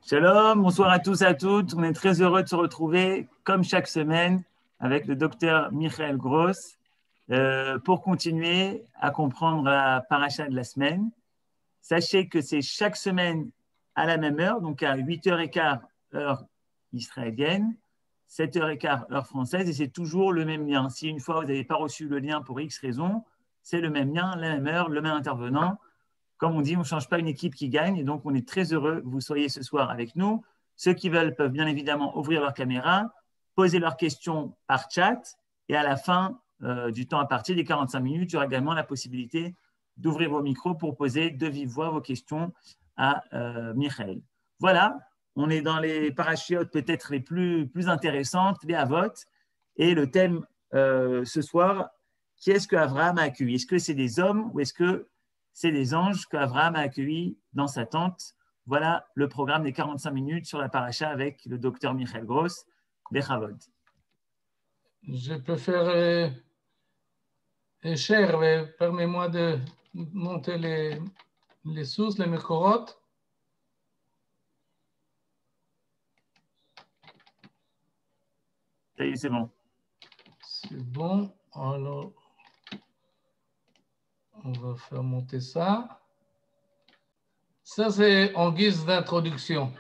Shalom, bonsoir à tous et à toutes. On est très heureux de se retrouver, comme chaque semaine, avec le docteur Michael Gross pour continuer à comprendre la paracha de la semaine. Sachez que c'est chaque semaine à la même heure, donc à 8h15 heure israélienne, 7h15 heure française, et c'est toujours le même lien. Si une fois vous n'avez pas reçu le lien pour X raison, c'est le même lien, la même heure, le même intervenant. Comme on dit, on ne change pas une équipe qui gagne, et donc on est très heureux que vous soyez ce soir avec nous. Ceux qui veulent peuvent bien évidemment ouvrir leur caméra, poser leurs questions par chat, et à la fin du temps imparti, des 45 minutes, il y aura également la possibilité d'ouvrir vos micros pour poser de vive voix vos questions à Michael. Voilà, on est dans les parachutes peut-être les plus intéressantes, les Avot, et le thème ce soir, qui est-ce qu'Abraham a accueilli? Est-ce que c'est des hommes ou est-ce que c'est des anges qu'Abraham a accueillis dans sa tente? Voilà le programme des 45 minutes sur la paracha avec le docteur Michael Gross, Bechavod. Je peux faire cher, mais permets-moi de monter les sources, les mécorotes. Ça y est, c'est bon. C'est bon. Alors, on va faire monter ça. Ça, c'est en guise d'introduction.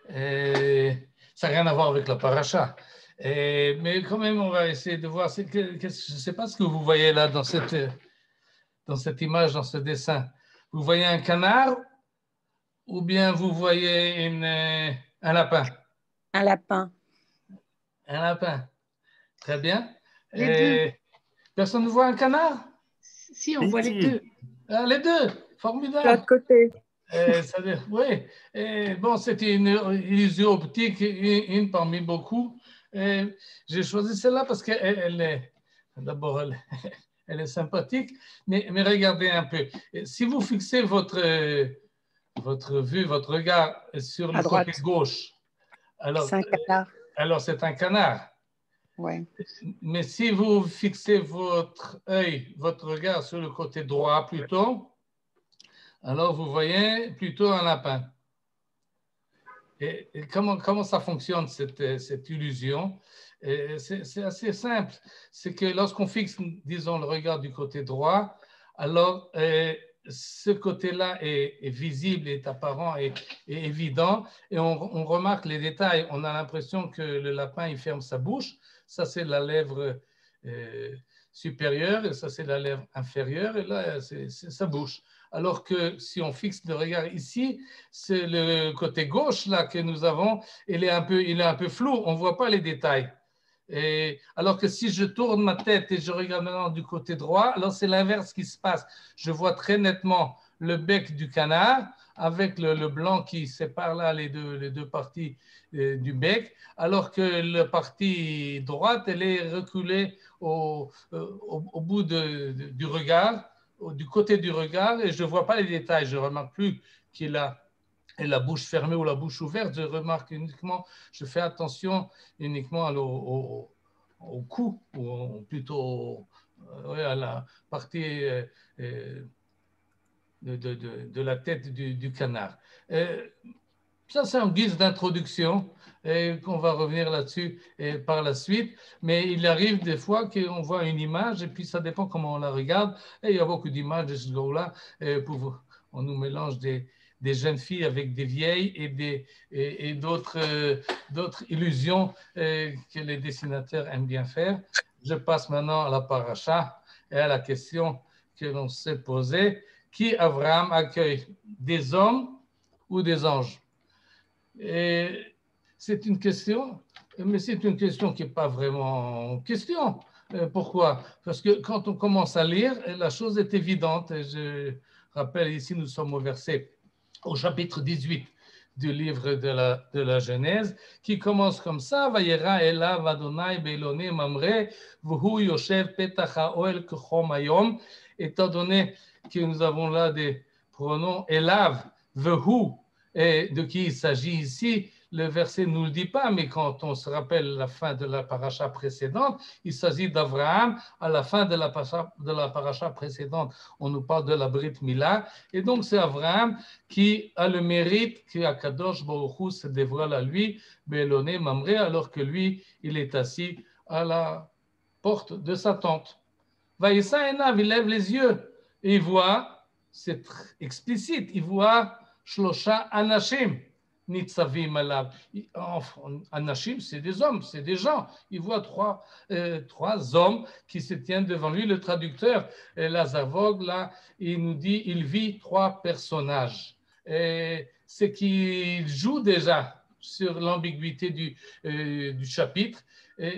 Ça n'a rien à voir avec la paracha. Mais quand même, on va essayer de voir. Je ne sais pas ce que vous voyez là dans cette image, dans ce dessin. Vous voyez un canard ou bien vous voyez un lapin? Un lapin. Un lapin. Très bien. Les deux. Personne ne voit un canard? Si, on voit les deux. Ah, les deux. Formidable. De l'autre côté. Oui. Bon, c'était une illusion optique, une parmi beaucoup. J'ai choisi celle-là parce qu'elle est, d'abord, elle est sympathique, mais regardez un peu. Si vous fixez votre vue, votre regard sur le côté gauche, alors c'est un canard. Alors c'est un canard. Ouais. Mais si vous fixez votre œil, votre regard sur le côté droit plutôt, alors vous voyez plutôt un lapin. Et comment ça fonctionne cette illusion? C'est assez simple. C'est que lorsqu'on fixe, disons, le regard du côté droit, alors ce côté-là est visible, est apparent, est évident, et on remarque les détails. On a l'impression que le lapin, il ferme sa bouche. Ça, c'est la lèvre supérieure, et ça, c'est la lèvre inférieure, et là, c'est sa bouche. Alors que si on fixe le regard ici, c'est le côté gauche là que nous avons, il est un peu flou, on ne voit pas les détails. Alors que si je tourne ma tête et je regarde maintenant du côté droit, alors c'est l'inverse qui se passe. Je vois très nettement le bec du canard avec le blanc qui sépare là les deux parties du bec, alors que la partie droite, elle est reculée au bout du regard, du côté du regard, et je ne vois pas les détails. Je ne remarque plus qu'il a la bouche fermée ou la bouche ouverte. Je remarque uniquement, je fais attention uniquement au cou, ou plutôt à la partie de la tête du canard. Ça, c'est en guise d'introduction, et qu'on va revenir là-dessus par la suite. Mais il arrive des fois qu'on voit une image, et puis ça dépend comment on la regarde. Et il y a beaucoup d'images de ce jour-là. On nous mélange des jeunes filles avec des vieilles et d'autres illusions que les dessinateurs aiment bien faire. Je passe maintenant à la paracha et à la question que l'on s'est posée. Qui Abraham accueille, des hommes ou des anges? Et c'est une question, mais c'est une question qui n'est pas vraiment question. Pourquoi? Parce que quand on commence à lire, la chose est évidente. Et je rappelle ici, nous sommes au chapitre 18 du livre de la Genèse, qui commence comme ça: Vayera elav Adonai be'Elonim Mamre, v'hu yoshev petach ha'oel kechom hayom. Étant donné que nous avons là des pronoms elav, v'hu, et de qui il s'agit ici? le verset ne nous le dit pas, mais quand on se rappelle la fin de la paracha précédente, il s'agit d'Abraham. À la fin de la paracha précédente, on nous parle de la Brit Mila. Et donc, c'est Abraham qui a le mérite qu'Akadosh Baruch Hu se dévoile à lui, Be'eloné Mamré, alors que lui, il est assis à la porte de sa tente. Vaïssa Enav, il lève les yeux et il voit, c'est explicite, il voit Shlosha Anashim. Nitzavim alav. Anashim, c'est des hommes, c'est des gens. Il voit trois hommes qui se tiennent devant lui. Le traducteur, Lazarvog, là, il nous dit, il vit trois personnages. C'est qu'il joue déjà sur l'ambiguïté du chapitre,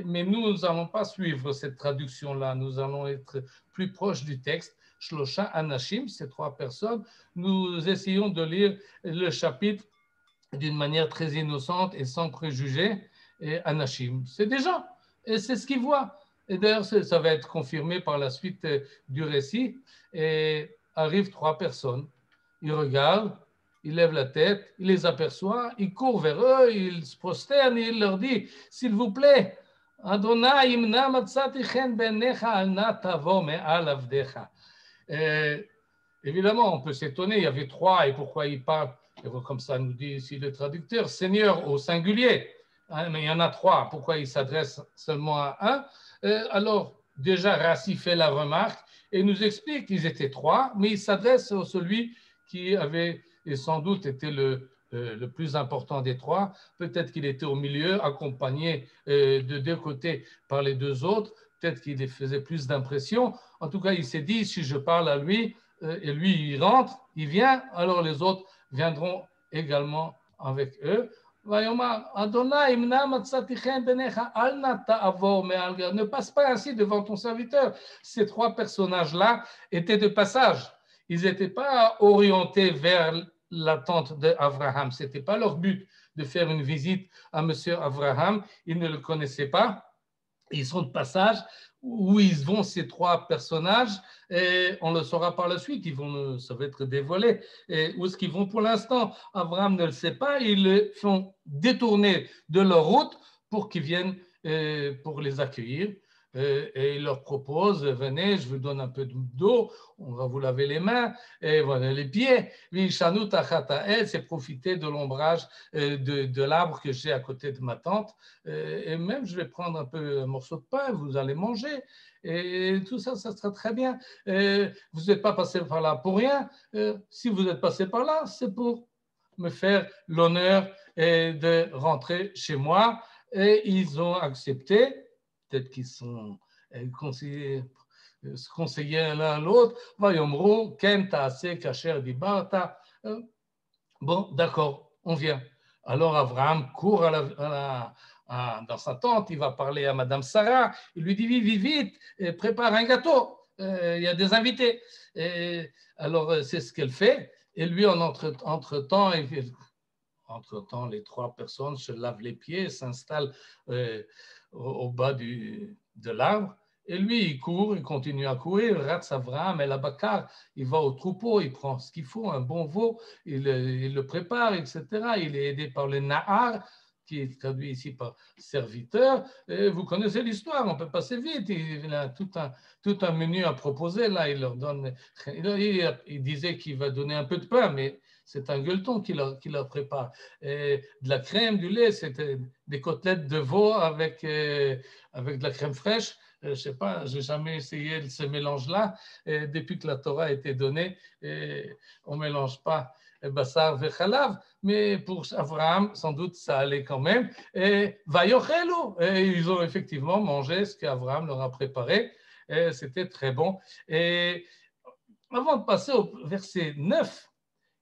mais nous n'allons pas suivre cette traduction-là. Nous allons être plus proches du texte. Shlosha Anashim, ces trois personnes. Nous essayons de lire le chapitre d'une manière très innocente et sans préjugés, et Anashim, c'est des gens, et c'est ce qu'ils voient. Et d'ailleurs, ça va être confirmé par la suite du récit, et arrivent trois personnes. Ils regardent, ils lèvent la tête, ils les aperçoivent, ils courent vers eux, ils se prosternent, et il leur dit, s'il vous plaît, Adonai imna matzati chen benecha al na tavo me'al avdecha. Évidemment, on peut s'étonner, il y avait trois, et pourquoi ils parlent? Comme ça nous dit ici le traducteur, Seigneur au singulier, hein, mais il y en a trois, pourquoi il s'adresse seulement à un? Alors, déjà, Rassi fait la remarque et nous explique qu'ils étaient trois, mais il s'adresse à celui qui avait et sans doute été le plus important des trois. Peut-être qu'il était au milieu, accompagné de deux côtés par les deux autres, peut-être qu'il faisait plus d'impression. En tout cas, il s'est dit, si je parle à lui, et lui, il rentre, il vient, alors les autres viendront également avec eux. Ne passe pas ainsi devant ton serviteur. Ces trois personnages-là étaient de passage. Ils n'étaient pas orientés vers la tente d'Abraham. Ce n'était pas leur but de faire une visite à M. Abraham. Ils ne le connaissaient pas. Ils sont de passage. Où ils vont, ces trois personnages, et on le saura par la suite, ça va être dévoilé. Et où est-ce qu'ils vont pour l'instant? Abraham ne le sait pas, ils le font détourner de leur route pour qu'ils viennent pour les accueillir. Et il leur propose, venez, je vous donne un peu d'eau, on va vous laver les mains, et voilà les pieds. C'est profiter de l'ombrage de l'arbre que j'ai à côté de ma tente. Et même, je vais prendre un morceau de pain, vous allez manger. Et tout ça, ça sera très bien. Vous n'êtes pas passé par là pour rien. Si vous êtes passé par là, c'est pour me faire l'honneur de rentrer chez moi. Et ils ont accepté. Peut-être qu'ils sont conseillers l'un à l'autre. Vayomru, ken ta'aseh kasher dibarta. Bon, d'accord, on vient. Alors Abraham court dans sa tente, il va parler à Madame Sarah, il lui dit vite, prépare un gâteau, il y a des invités. Alors c'est ce qu'elle fait, et lui entre-temps, les trois personnes se lavent les pieds, s'installent au bas de l'arbre, et lui, il court, il continue à courir, Ratz Avraham El Abakar, il va au troupeau, il prend ce qu'il faut, un bon veau, il le prépare, etc. Il est aidé par le Nahar, qui est traduit ici par serviteur. Et vous connaissez l'histoire, on peut passer vite, il a tout un menu à proposer, là, il leur donne, il disait qu'il va donner un peu de pain, mais c'est un gueuleton qui leur prépare. Et de la crème, du lait, c'était des côtelettes de veau avec de la crème fraîche. Je ne sais pas, je n'ai jamais essayé ce mélange-là. Depuis que la Torah a été donnée, on ne mélange pas bassar vechalav, mais pour Abraham, sans doute, ça allait quand même. Et vayochelu, ils ont effectivement mangé ce qu'Abraham leur a préparé. C'était très bon. Et avant de passer au verset 9,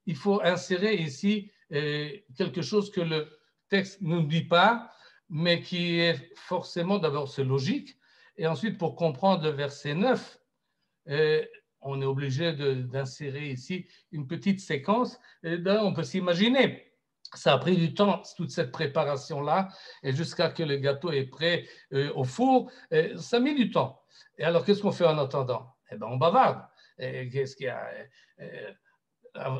il faut insérer ici quelque chose que le texte ne nous dit pas, mais qui est forcément, d'abord, c'est logique. Et ensuite, pour comprendre le verset 9, on est obligé d'insérer ici une petite séquence. Et là, on peut s'imaginer, ça a pris du temps, toute cette préparation-là, et jusqu'à que le gâteau est prêt au four, ça a mis du temps. Et alors, qu'est-ce qu'on fait en attendant? Eh bien, on bavarde. Qu'est-ce qu'il y a?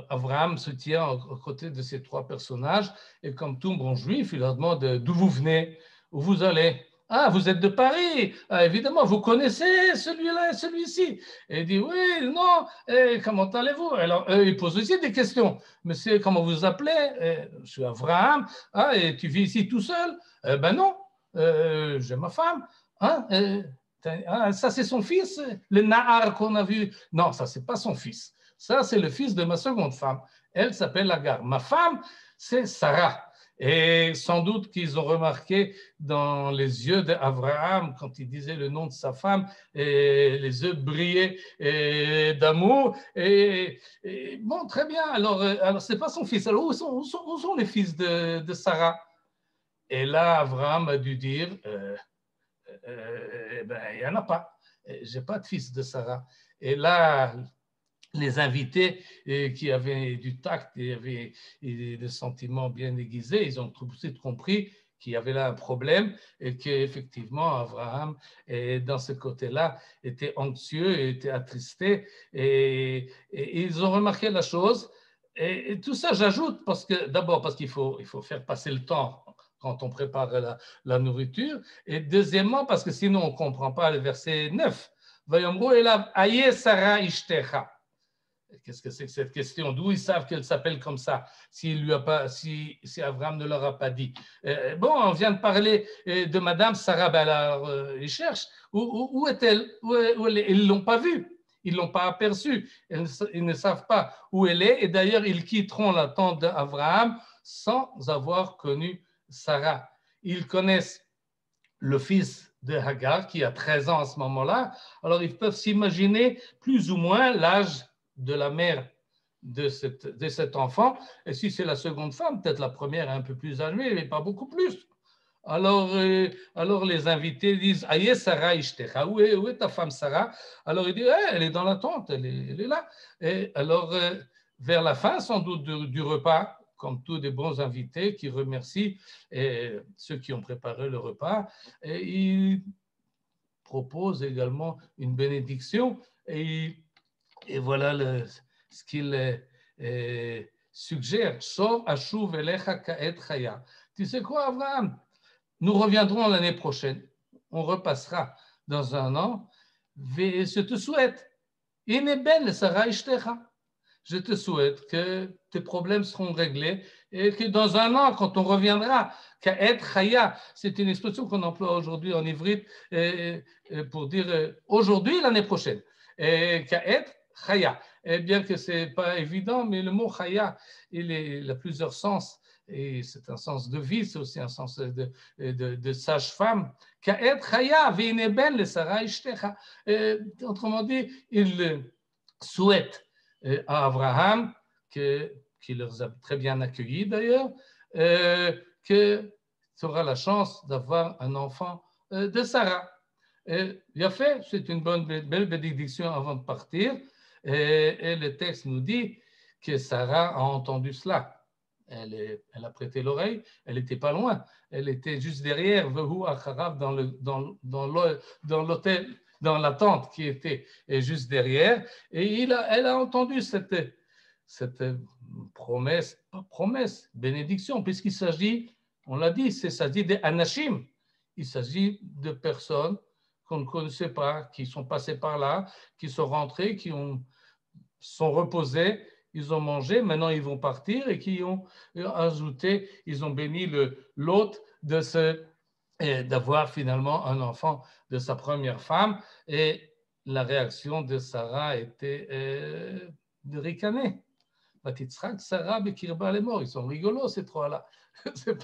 Abraham se tient aux côtés de ces trois personnages et comme tout bon juif, il leur demande d'où vous venez, où vous allez. Ah, vous êtes de Paris. Ah, évidemment, vous connaissez celui-là et celui-ci. Et il dit, oui, non, et comment allez-vous? Alors, eux, ils posent aussi des questions. Monsieur, comment vous vous appelez? Je suis Abraham. Ah, et tu vis ici tout seul? Ben non, j'ai ma femme. Hein? Ah, ça, c'est son fils, le Nahar qu'on a vu. Non, ça, c'est pas son fils. Ça, c'est le fils de ma seconde femme. Elle s'appelle Agar. Ma femme, c'est Sarah. Et sans doute qu'ils ont remarqué dans les yeux d'Abraham, quand il disait le nom de sa femme, et les yeux brillaient d'amour. Et bon, très bien. Alors c'est pas son fils. Alors, où sont les fils de Sarah? Et là, Abraham a dû dire, ben, il n'y en a pas. J'ai pas de fils de Sarah. Et là, les invités qui avaient du tact et avaient des sentiments bien aiguisés, ils ont tout de suite compris qu'il y avait là un problème et qu'effectivement, Abraham, dans ce côté-là, était anxieux et était attristé. Et ils ont remarqué la chose. Et tout ça, j'ajoute, parce que d'abord, parce qu'il faut faire passer le temps quand on prépare la nourriture. Et deuxièmement, parce que sinon, on ne comprend pas le verset 9. Qu'est-ce que c'est que cette question? D'où ils savent qu'elle s'appelle comme ça, si Abraham ne leur a pas dit? Bon, on vient de parler de Madame Sarah, ben alors, ils cherchent. Où est-elle? Ils ne l'ont pas vue, ils ne l'ont pas aperçue, ils ne savent pas où elle est, et d'ailleurs, ils quitteront la tente d'Abraham sans avoir connu Sarah. Ils connaissent le fils de Hagar, qui a 13 ans à ce moment-là, alors ils peuvent s'imaginer plus ou moins l'âge de la mère de cet enfant, et si c'est la seconde femme, peut-être la première est un peu plus âgée, mais pas beaucoup plus. Alors les invités disent, Aïe Sarah Ishtecha, où est ta femme Sarah? Alors il dit, elle est dans la tente, elle est là. Et alors, vers la fin, sans doute, du repas, comme tous des bons invités qui remercient ceux qui ont préparé le repas, et ils proposent également une bénédiction, et voilà ce qu'il suggère. Tu sais quoi, Abraham? Nous reviendrons l'année prochaine. On repassera dans un an. Je te souhaite. Je te souhaite que tes problèmes seront réglés et que dans un an, quand on reviendra, Ka'et Chaya, c'est une expression qu'on emploie aujourd'hui en ivrite pour dire aujourd'hui, l'année prochaine. Ka'et Chaya. Et bien que ce n'est pas évident, mais le mot Chaya, il a plusieurs sens. Et c'est un sens de vie, c'est aussi un sens de sage-femme. Ka'et Chaya, ve'ineben le Sarah ishtecha. Autrement dit, il souhaite à Abraham, qui leur a très bien accueillis d'ailleurs, que tu auras la chance d'avoir un enfant de Sarah. Bien fait, c'est une belle bénédiction avant de partir. Et le texte nous dit que Sarah a entendu cela. Elle a prêté l'oreille, elle n'était pas loin, elle était juste derrière, dans l'hôtel, dans la tente qui était juste derrière, et elle a entendu cette bénédiction, puisqu'il s'agit, on l'a dit, il s'agit des anashim, il s'agit de personnes qu'on ne connaissait pas, qui sont passées par là, qui sont rentrées, qui sont reposées, ils ont mangé, maintenant ils vont partir et qui ont ajouté, ils ont béni l'hôte d'avoir finalement un enfant de sa première femme, et la réaction de Sarah était de ricaner. Sarah, Bekirba, les morts, ils sont rigolos ces trois-là. Ils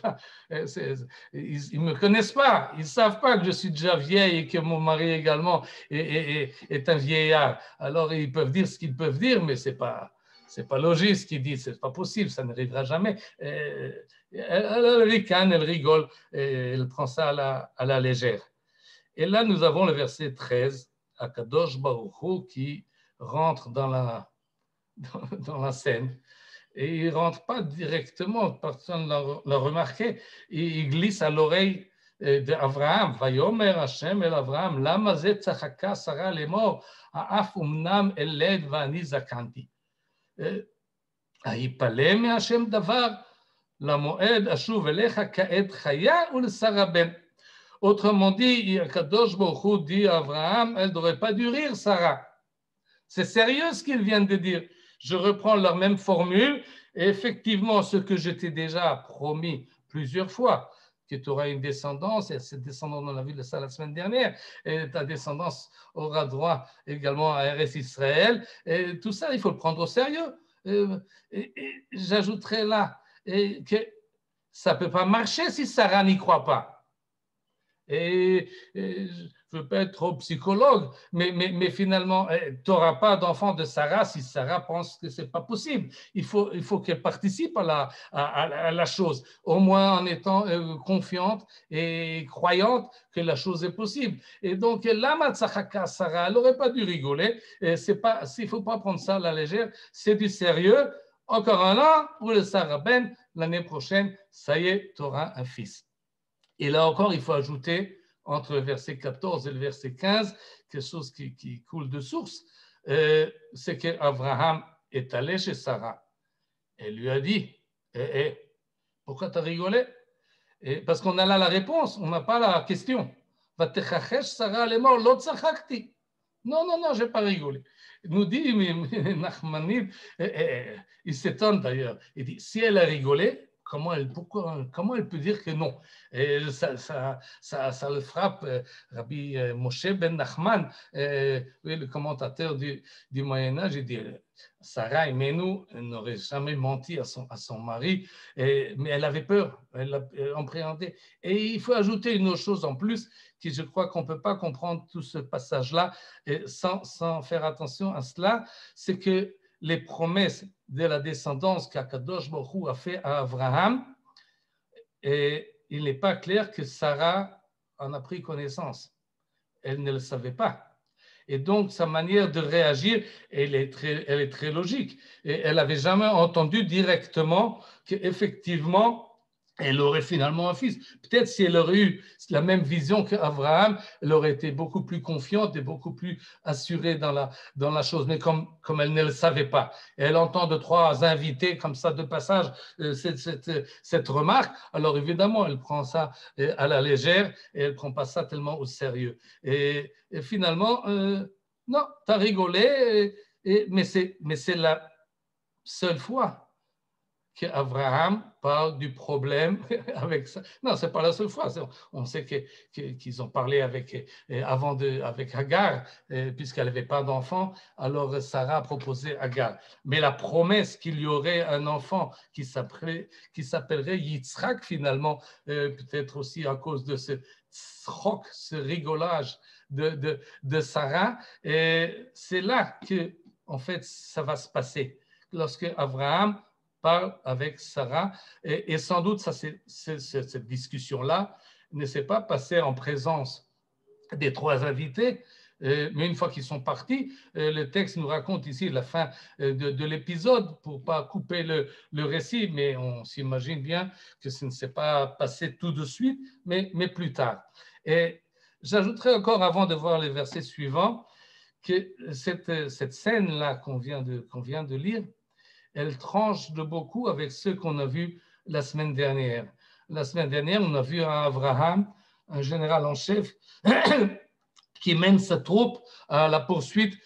ne me connaissent pas, ils ne savent pas que je suis déjà vieille et que mon mari également est un vieillard. Alors ils peuvent dire ce qu'ils peuvent dire, mais ce n'est pas logique ce qu'ils disent, ce n'est pas possible, ça n'arrivera jamais. Elle ricane, elle rigole, elle prend ça à la légère. Et là, nous avons le verset 13, Akadosh Baruch Hu, qui rentre dans la scène. Et il ne rentre pas directement, personne ne l'a remarqué, il glisse à l'oreille d'Abraham. Vayomer Hashem el Abraham, lama zet tzachaka Sarah lemor, ha'af umnam eled va'ani zakanti. היפלא מהשם דבר, למועד אשוב אליך כעת חיה ולשרה בן. Autrement dit, Kadosh Baruch Hu dit à Abraham, elle n'aurait pas dû rire, Sarah. C'est sérieux ce qu'ils viennent de dire. Je reprends leur même formule, et effectivement, ce que je t'ai déjà promis plusieurs fois, que tu auras une descendance, et cette descendance, on a vu ça la semaine dernière, et ta descendance aura droit également à RS Israël, et tout ça, il faut le prendre au sérieux. Et j'ajouterai là que ça ne peut pas marcher si Sarah n'y croit pas. Et je ne veux pas être trop psychologue, mais finalement, tu n'auras pas d'enfant de Sarah si Sarah pense que ce n'est pas possible. Il faut qu'elle participe à la chose, au moins en étant confiante et croyante que la chose est possible. Et donc, la Matzahaka Sarah, elle n'aurait pas dû rigoler. Il ne faut pas prendre ça à la légère, c'est du sérieux. Encore un an pour le Sarah Ben, l'année prochaine, ça y est, tu auras un fils. Et là encore, il faut ajouter entre le verset 14 et le verset 15 quelque chose qui coule de source. C'est qu'Abraham est allé chez Sarah et lui a dit pourquoi tu as rigolé? Parce qu'on a là la réponse, on n'a pas la question. Sarah, elle est morte, l'autre tzachakti. Non, je n'ai pas rigolé. Nous dit Nachmanide, il s'étonne d'ailleurs. Il dit si elle a rigolé, comment elle peut dire que non? Et ça le frappe. Rabbi Moshe ben Nachman, le commentateur du Moyen-Âge, il dit Sarah Imenu n'aurait jamais menti à son mari, mais elle avait peur, elle l'a appréhendé. Et il faut ajouter une autre chose en plus, que je crois qu'on ne peut pas comprendre tout ce passage-là sans faire attention à cela, c'est que les promesses de la descendance qu'Akadosh Baruch Hu a fait à Abraham, et il n'est pas clair que Sarah en a pris connaissance. Elle ne le savait pas. Et donc, sa manière de réagir, elle est très logique. Et elle n'avait jamais entendu directement qu'effectivement, elle aurait finalement un fils. Peut-être si elle aurait eu la même vision qu'Abraham, elle aurait été beaucoup plus confiante et beaucoup plus assurée dans la chose. Mais comme elle ne le savait pas, et elle entend de trois invités comme ça de passage cette remarque, alors évidemment, elle prend ça à la légère et elle ne prend pas ça tellement au sérieux. Et finalement, non, tu as rigolé, mais c'est la seule fois qu'Abraham parle du problème avec ça. Non, ce n'est pas la seule fois. On sait qu'ils ont parlé avec Hagar, puisqu'elle n'avait pas d'enfant. Alors, Sarah a proposé Hagar. Mais la promesse qu'il y aurait un enfant qui s'appellerait Yitzhak, finalement, peut-être aussi à cause de ce tzrok, ce rigolage de Sarah, c'est là que, en fait, ça va se passer. Lorsque Abraham parle avec Sarah, et sans doute cette discussion-là ne s'est pas passée en présence des trois invités, mais une fois qu'ils sont partis, le texte nous raconte ici la fin de l'épisode, pour ne pas couper le récit, mais on s'imagine bien que ça ne s'est pas passé tout de suite, mais plus tard. Et j'ajouterai encore, avant de voir les versets suivants, que cette scène-là qu'on vient de lire, elle tranche de beaucoup avec ce qu'on a vu la semaine dernière. La semaine dernière, on a vu Abraham, un général en chef, qui mène sa troupe à la poursuite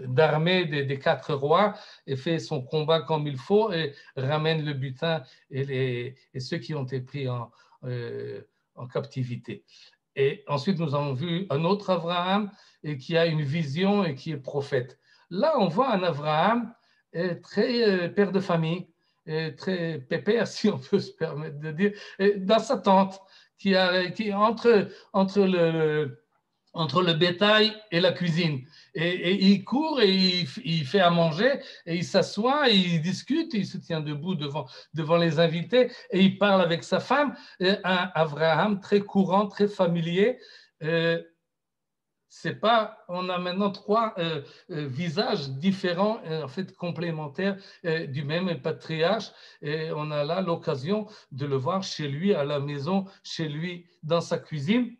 d'armée des quatre rois et fait son combat comme il faut et ramène le butin et ceux qui ont été pris en captivité. Et ensuite, nous avons vu un autre Abraham qui a une vision et qui est prophète. Là, on voit un Abraham très père de famille, très pépère, si on peut se permettre de dire, dans sa tente, qui est entre le bétail et la cuisine. Et il court et il fait à manger et il s'assoit et il discute, et il se tient debout devant les invités et il parle avec sa femme, un Abraham très courant, très familier. C'est pas, on a maintenant trois visages différents, en fait complémentaires du même patriarche, et on a là l'occasion de le voir chez lui, à la maison, chez lui, dans sa cuisine.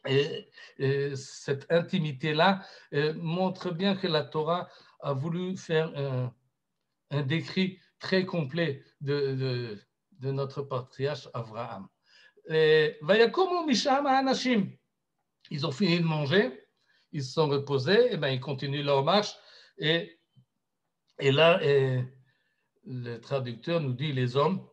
Et cette intimité-là montre bien que la Torah a voulu faire un décrit très complet de notre patriarche Abraham. Vayakumu misham ha'anashim. Ils ont fini de manger, ils se sont reposés, et ben ils continuent leur marche. Et là, le traducteur nous dit les hommes,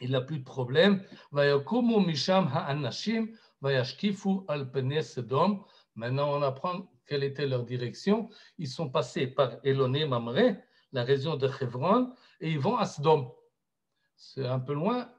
il n'a plus de problème. Vayakumu misham ha'anashim vayashkifu al pnei Sodom. Maintenant, on apprend quelle était leur direction. Ils sont passés par Éloné Mamré, la région de Hebron, et ils vont à Sodome. C'est un peu loin,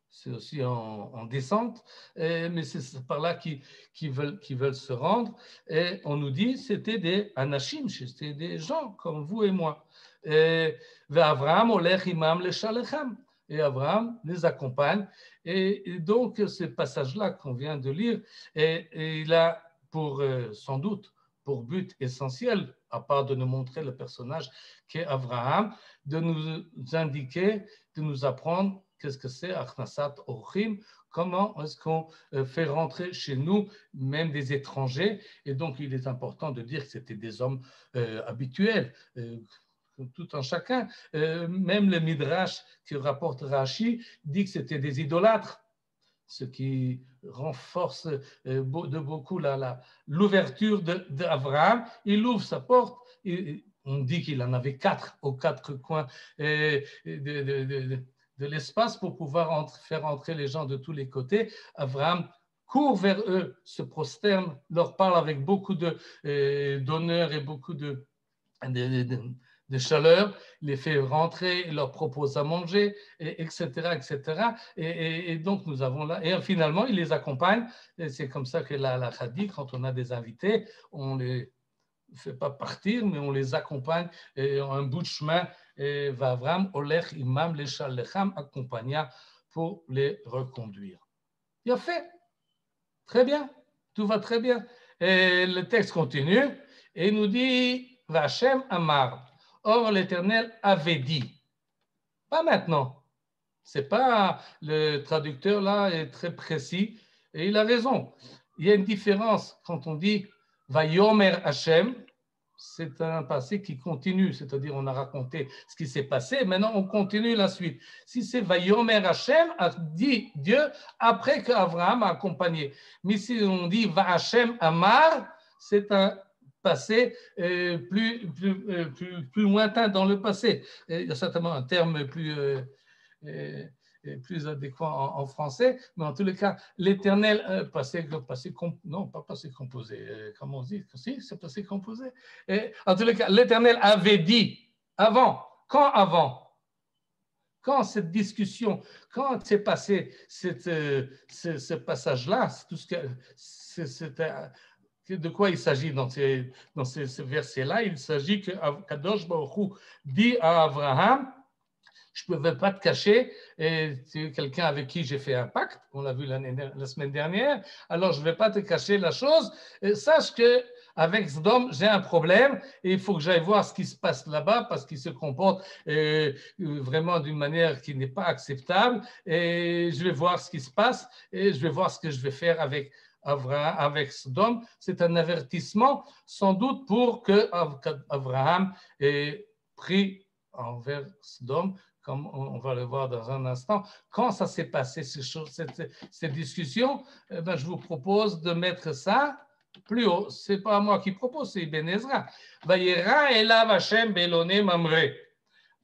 c'est aussi en descente, mais c'est par là qu'ils veulent se rendre. Et on nous dit c'était des anashim, c'était des gens comme vous et moi. Et Abraham olech imam leshalechem. Et Abraham les accompagne. Et donc, ce passage-là qu'on vient de lire, et il a pour, sans doute, pour but essentiel, à part de nous montrer le personnage qu'est Abraham, de nous indiquer, de nous apprendre qu'est-ce que c'est Achnasat Orchim, comment est-ce qu'on fait rentrer chez nous même des étrangers. Et donc, il est important de dire que c'était des hommes habituels, tout un chacun. Même le Midrash que rapporte Rashi dit que c'était des idolâtres, ce qui renforce de beaucoup l'ouverture d'Abraham. Il ouvre sa porte, et on dit qu'il en avait 4 aux 4 coins de l'espace pour pouvoir faire entrer les gens de tous les côtés. Abraham court vers eux, se prosterne, leur parle avec beaucoup d'honneur et beaucoup de chaleur, les fait rentrer, leur propose à manger, etc., etc. Et donc, nous avons là, et finalement, il les accompagne. Et c'est comme ça que la Hadith, quand on a des invités, on ne les fait pas partir, mais on les accompagne un bout de chemin. Et Vavram, Olech, Imam, Lechal, Lecham, accompagna pour les reconduire. Il a fait. Très bien. Tout va très bien. Et le texte continue et nous dit Vachem Amar. Or, l'Éternel avait dit. Pas maintenant. C'est pas, le traducteur là est très précis et il a raison. Il y a une différence quand on dit Vayomer Hashem, c'est un passé qui continue, c'est-à-dire on a raconté ce qui s'est passé, maintenant on continue la suite. Si c'est Vayomer Hashem, a dit Dieu après qu'Abraham a accompagné. Mais si on dit Va Hashem Amar, c'est un passé plus lointain dans le passé. Il y a certainement un terme plus adéquat en français, mais en tous les cas, l'éternel non, pas passé composé, comment on dit? Si, c'est passé composé. En tous les cas, l'éternel avait dit avant. Quand avant? Quand cette discussion, quand s'est passé ce passage-là, tout ce que de quoi il s'agit dans ce verset-là? Il s'agit que Kadosh Baruch Hu dit à Abraham, je ne pouvais pas te cacher, et tu es quelqu'un avec qui j'ai fait un pacte, on l'a vu la semaine dernière, alors je ne vais pas te cacher la chose. Et sache qu'avec Sodome, j'ai un problème et il faut que j'aille voir ce qui se passe là-bas parce qu'il se comporte vraiment d'une manière qui n'est pas acceptable. Et je vais voir ce qui se passe et je vais voir ce que je vais faire avec Sodome. C'est un avertissement sans doute pour que Abraham ait pris envers Sodome, comme on va le voir dans un instant. Quand ça s'est passé, cette discussion, je vous propose de mettre ça plus haut. Ce n'est pas moi qui propose, c'est Ibn Ezra. Vayera elav Hashem beloné Mamré.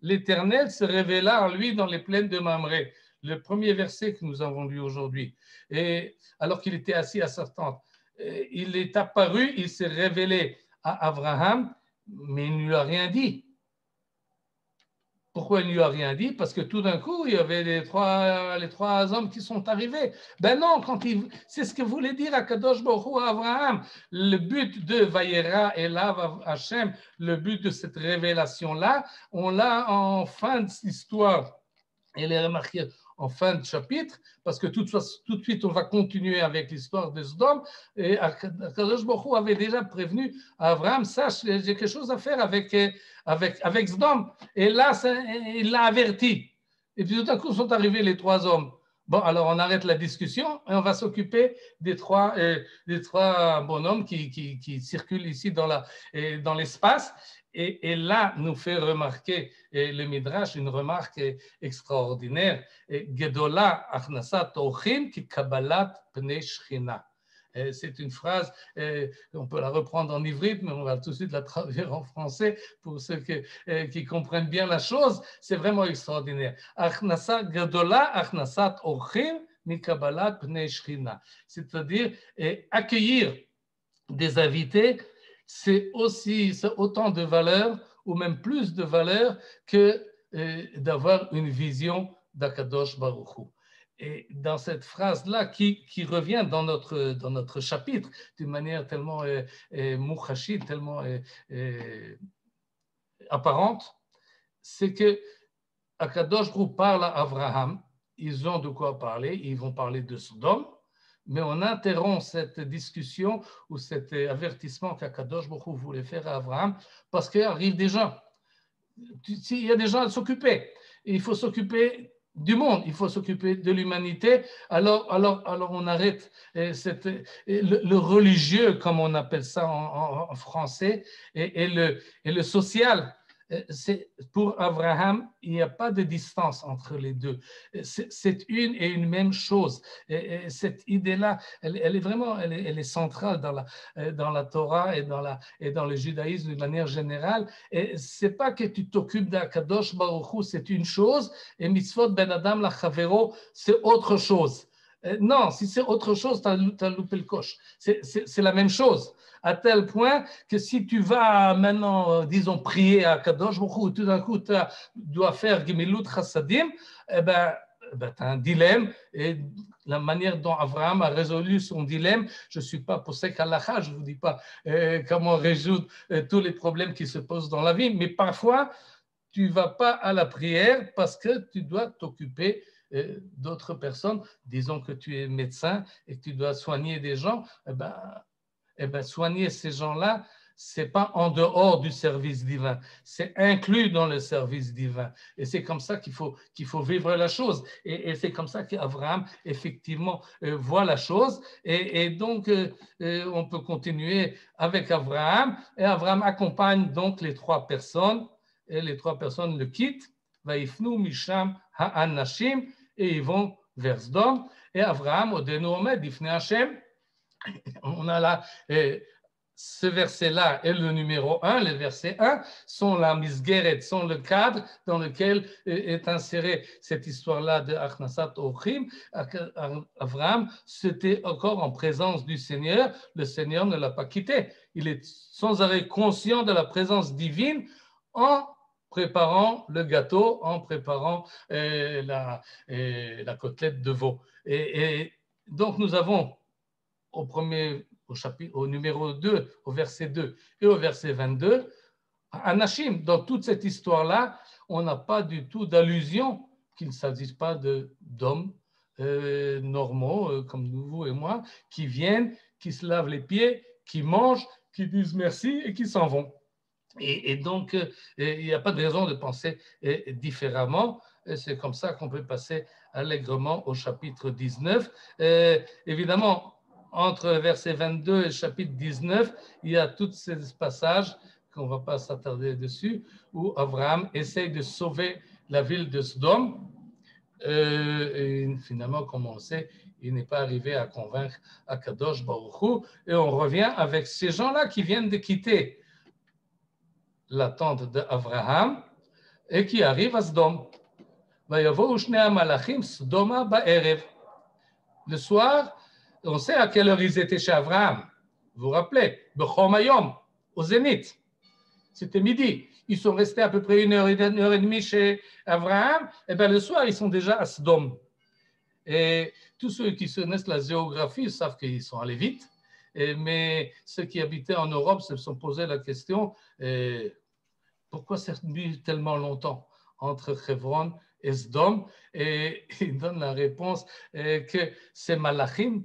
L'Éternel se révéla en lui dans les plaines de Mamré. Le premier verset que nous avons lu aujourd'hui. Et alors qu'il était assis à sa tente, il est apparu, il s'est révélé à Abraham, mais il ne lui a rien dit. Pourquoi il ne lui a rien dit? Parce que tout d'un coup, il y avait les trois hommes qui sont arrivés. Ben non, c'est ce que voulait dire Akadosh Baruch Hu à Abraham. Le but de Vayera Elav Hashem, le but de cette révélation-là, on l'a en fin d'histoire. Et les remarquer en fin de chapitre, parce que tout de suite, on va continuer avec l'histoire de Sodome. Et Akadosh Baruch Hu avait déjà prévenu Abraham, sache, j'ai quelque chose à faire avec Sodome. Et là, il l'a averti. Et puis tout d'un coup, sont arrivés les 3 hommes. Bon, alors on arrête la discussion et on va s'occuper des trois bonhommes qui circulent ici dans l'espace. Et là, nous fait remarquer le Midrash une remarque extraordinaire. Gedola achnasat orchim ki kabbalat pnei shchina. C'est une phrase, on peut la reprendre en ivrite, mais on va tout de suite la traduire en français pour ceux qui comprennent bien la chose. C'est vraiment extraordinaire. Gedola achnasat orchim mi kabbalat pnei shchina. C'est-à-dire accueillir des invités, c'est autant de valeur, ou même plus de valeur, que d'avoir une vision d'Akadosh Baruch Hu. Et dans cette phrase-là, qui revient dans notre chapitre, d'une manière tellement mouchachite, tellement apparente, c'est que Akadosh Baruch Hu parle à Abraham, ils ont de quoi parler, ils vont parler de Sodome, mais on interrompt cette discussion ou cet avertissement qu'Akadosh Baruch Hu voulait faire à Abraham parce qu'il arrive des gens. Il y a des gens à s'occuper. Il faut s'occuper du monde, il faut s'occuper de l'humanité. Alors on arrête le religieux, comme on appelle ça en français, et le social. Pour Abraham, il n'y a pas de distance entre les deux. C'est une et une même chose. Et cette idée-là, elle est centrale dans la Torah et dans le judaïsme de manière générale. Et c'est pas que tu t'occupes d'Akadosh Baruch Hu, c'est une chose, et mitzvot ben adam la chavero, c'est autre chose. Non, si c'est autre chose, tu as loupé le coche. C'est la même chose. À tel point que si tu vas maintenant, disons, prier à Kadosh Baruch Hu, tout d'un coup, tu dois faire Gemilut Chassadim, tu as un dilemme. Et la manière dont Abraham a résolu son dilemme, je ne suis pas posek halacha, je ne vous dis pas comment résoudre tous les problèmes qui se posent dans la vie, mais parfois, tu ne vas pas à la prière parce que tu dois t'occuper d'autres personnes. Disons que tu es médecin et que tu dois soigner des gens, soigner ces gens-là, ce n'est pas en dehors du service divin, c'est inclus dans le service divin. Et c'est comme ça qu'il faut vivre la chose. Et c'est comme ça qu'Abraham, effectivement, voit la chose. Et donc, on peut continuer avec Abraham. Et Abraham accompagne donc les trois personnes. Et les trois personnes le quittent. Vaïfnu misham ha'anashim. Et ils vont vers Sdom. Et Abraham, au dénommé, d'Ifne Hashem. On a là, ce verset-là est le numéro 1, le verset 1, sont la misgeret, sont le cadre dans lequel est insérée cette histoire-là de Achnasat Orchim. Abraham, c'était encore en présence du Seigneur, le Seigneur ne l'a pas quitté. Il est sans arrêt conscient de la présence divine en préparant le gâteau, en préparant la côtelette de veau. Et donc nous avons au numéro 2, au verset 2 et au verset 22, Anashim, dans toute cette histoire-là, on n'a pas du tout d'allusion qu'il ne s'agisse pas d'hommes normaux, comme nous, vous et moi, qui viennent, qui se lavent les pieds, qui mangent, qui disent merci et qui s'en vont. Et donc, il n'y a pas de raison de penser différemment. C'est comme ça qu'on peut passer allègrement au chapitre 19. Évidemment, entre verset 22 et le chapitre 19, il y a tous ces passages qu'on ne va pas s'attarder dessus, où Abraham essaye de sauver la ville de Sodome. Et finalement, comme on sait, il n'est pas arrivé à convaincre Akadosh Baruch Hu. Et on revient avec ces gens-là qui viennent de quitter la tente d'Abraham et qui arrivent à Sodome. Le soir, on sait à quelle heure ils étaient chez Abraham. Vous vous rappelez, Bechom Hayom, au Zénith. C'était midi. Ils sont restés à peu près une heure et demie chez Abraham. Et bien le soir, ils sont déjà à Sodome. Et tous ceux qui connaissent la géographie savent qu'ils sont allés vite. Mais ceux qui habitaient en Europe se sont posé la question pourquoi c'est mis tellement longtemps entre Hebron et Sodome? Et ils donnent la réponse que ces malachim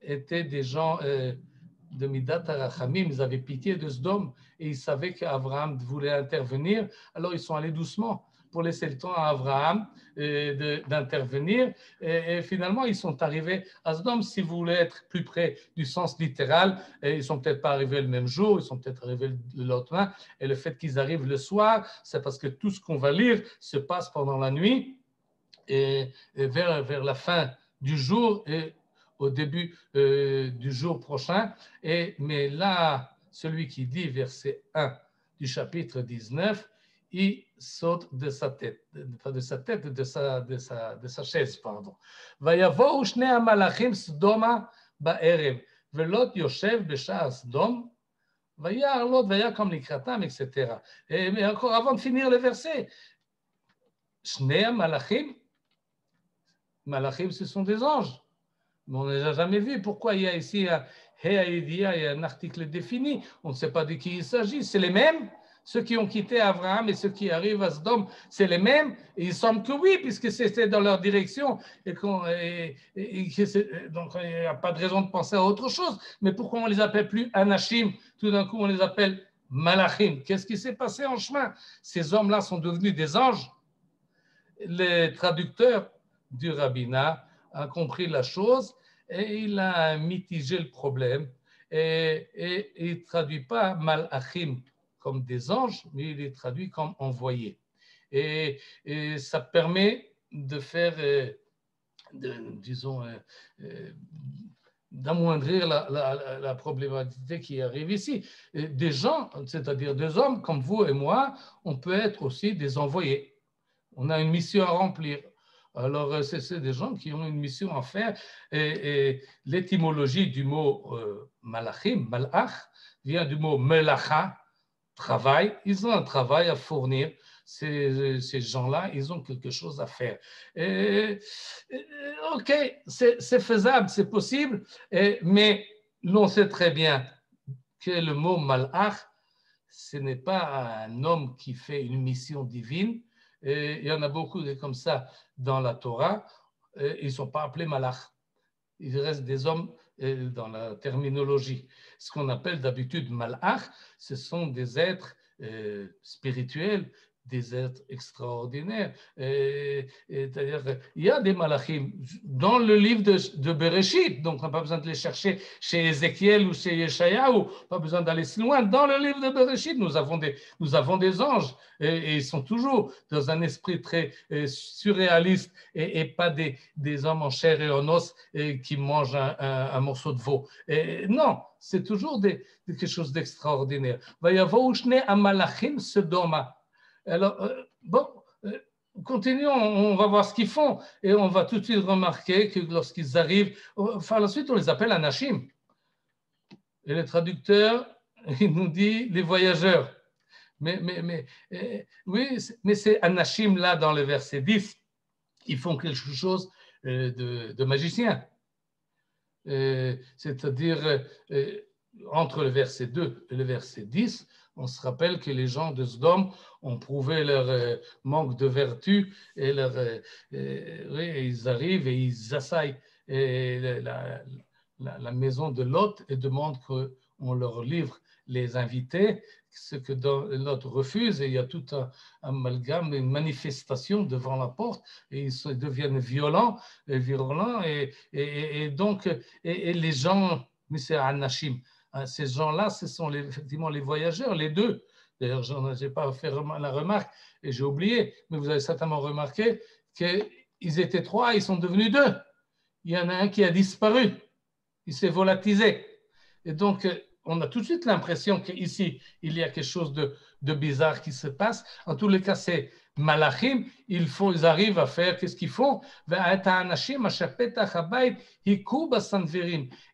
étaient des gens de Midat HaRachamim, ils avaient pitié de Sodome et ils savaient qu'Abraham voulait intervenir, alors ils sont allés doucement pour laisser le temps à Abraham d'intervenir. Et finalement, ils sont arrivés à Sodome. Si vous voulez être plus près du sens littéral, ils ne sont peut-être pas arrivés le même jour, ils sont peut-être arrivés le lendemain. Et le fait qu'ils arrivent le soir, c'est parce que tout ce qu'on va lire se passe pendant la nuit et vers la fin du jour et au début du jour prochain. Mais là, celui qui dit verset 1 du chapitre 19, il saute de sa tête, pas de sa tête, de sa chaise, pardon. ויבואו שני המלאכים סדומה בערב, ולוט יושב בשער סדום, וירא לוט ויקם לקראתם, etc. Mais encore avant de finir le verset, שני המלאכים, malachim, ce sont des anges. Mais on ne les a jamais vus. Pourquoi il y a ici il y a un article défini? On ne sait pas de qui il s'agit. C'est les mêmes. Ceux qui ont quitté Abraham et ceux qui arrivent à Sodome, c'est les mêmes. Et il semble que oui, puisque c'était dans leur direction. Donc, il n'y a pas de raison de penser à autre chose. Mais pourquoi on ne les appelle plus Anashim? Tout d'un coup, on les appelle Malachim. Qu'est-ce qui s'est passé en chemin? Ces hommes-là sont devenus des anges. Les traducteurs du rabbinat a compris la chose et il a mitigé le problème et il ne traduit pas malachim comme des anges, mais il les traduit comme envoyés. Et ça permet de faire, d'amoindrir la problématique qui arrive ici. Et des gens, c'est-à-dire des hommes comme vous et moi, on peut être aussi des envoyés. On a une mission à remplir. Alors, c'est des gens qui ont une mission à faire. Et l'étymologie du mot malachim, malach, vient du mot melacha, travail. Ils ont un travail à fournir. Ces gens-là, ils ont quelque chose à faire. OK, c'est faisable, c'est possible, mais l'on sait très bien que le mot malach, ce n'est pas un homme qui fait une mission divine. Et il y en a beaucoup comme ça dans la Torah. Ils ne sont pas appelés malach. Il reste des hommes dans la terminologie. Ce qu'on appelle d'habitude malach, ce sont des êtres spirituels, des êtres extraordinaires. C'est-à-dire, il y a des malachim dans le livre de Bereshit, donc on n'a pas besoin de les chercher chez Ézéchiel ou chez Yeshayahu, pas besoin d'aller si loin. Dans le livre de Bereshit, nous avons des anges et ils sont toujours dans un esprit très surréaliste et pas des hommes en chair et en os qui mangent un morceau de veau. Non, c'est toujours quelque chose d'extraordinaire. Vayavou shnei hamalachim Sodoma. Alors, continuons, on va voir ce qu'ils font et on va tout de suite remarquer que lorsqu'ils arrivent, enfin, ensuite on les appelle Anashim. Et le traducteur, il nous dit les voyageurs. Oui, mais c'est Anashim là dans le verset 10. Ils font quelque chose de magicien. C'est-à-dire, entre le verset 2 et le verset 10, on se rappelle que les gens de Sodome ont prouvé leur manque de vertu et ils arrivent et ils assaillent la maison de Lot et demandent qu'on leur livre les invités, ce que Lot refuse et il y a tout un amalgame, une manifestation devant la porte et ils deviennent violents et donc les gens, mais c'est Anashim. Ces gens-là, ce sont effectivement les voyageurs, les deux. D'ailleurs, je n'ai pas fait la remarque et j'ai oublié, mais vous avez certainement remarqué qu'ils étaient trois, ils sont devenus deux. Il y en a un qui a disparu, il s'est volatilisé. Et donc, on a tout de suite l'impression qu'ici, il y a quelque chose de bizarre qui se passe. En tous les cas, c'est Malachim, ils arrivent à faire, qu'est-ce qu'ils font?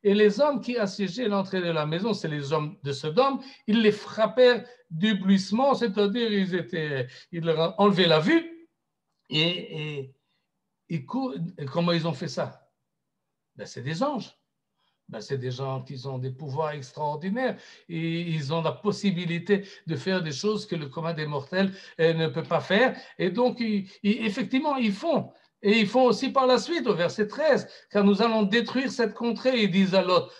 Et les hommes qui assiégeaient l'entrée de la maison, c'est les hommes de Sodome, ils les frappèrent d'éblouissement, c'est-à-dire ils leur ont enlevé la vue. Et comment ils ont fait ça? Ben, c'est des anges. Ben, c'est des gens qui ont des pouvoirs extraordinaires et ils ont la possibilité de faire des choses que le commun des mortels ne peut pas faire. Et donc, effectivement, ils font. Et ils font aussi par la suite, au verset 13, car nous allons détruire cette contrée. Ils disent à Lot,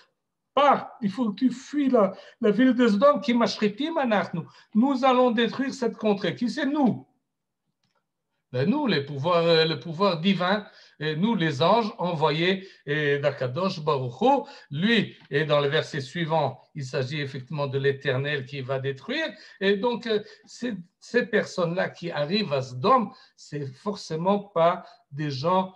pars, il faut que tu fuis la ville de Sodome qui mashritim anachnu. Nous allons détruire cette contrée. Qui c'est nous? Ben nous, le pouvoir divin, et nous, les anges envoyés d'Akadosh Baruch Hu, lui, et dans le verset suivant, il s'agit effectivement de l'Éternel qui va détruire. Et donc, ces personnes-là qui arrivent à Sodome, c'est forcément pas des gens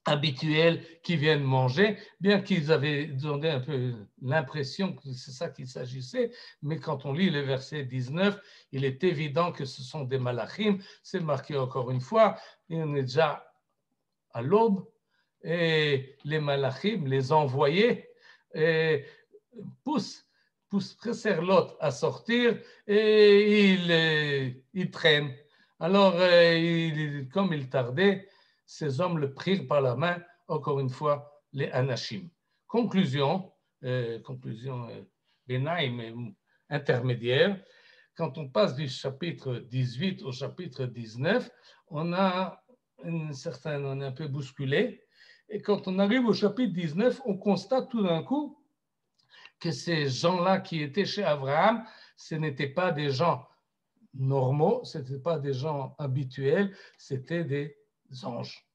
habituels qui viennent manger, bien qu'ils avaient donné un peu l'impression que c'est ça qu'il s'agissait, mais quand on lit le verset 19, il est évident que ce sont des malachim, c'est marqué encore une fois, et on est déjà à l'aube, et les malachim, les envoyés, poussent pressèrent Lot à sortir, et il traîne. Alors, comme il tardait, ces hommes le prirent par la main, encore une fois, les Anashim. Conclusion Benaim, intermédiaire, quand on passe du chapitre 18 au chapitre 19, on est un peu bousculé, et quand on arrive au chapitre 19, on constate tout d'un coup que ces gens-là qui étaient chez Abraham, ce n'étaient pas des gens normaux, ce n'étaient pas des gens habituels, c'était des anges.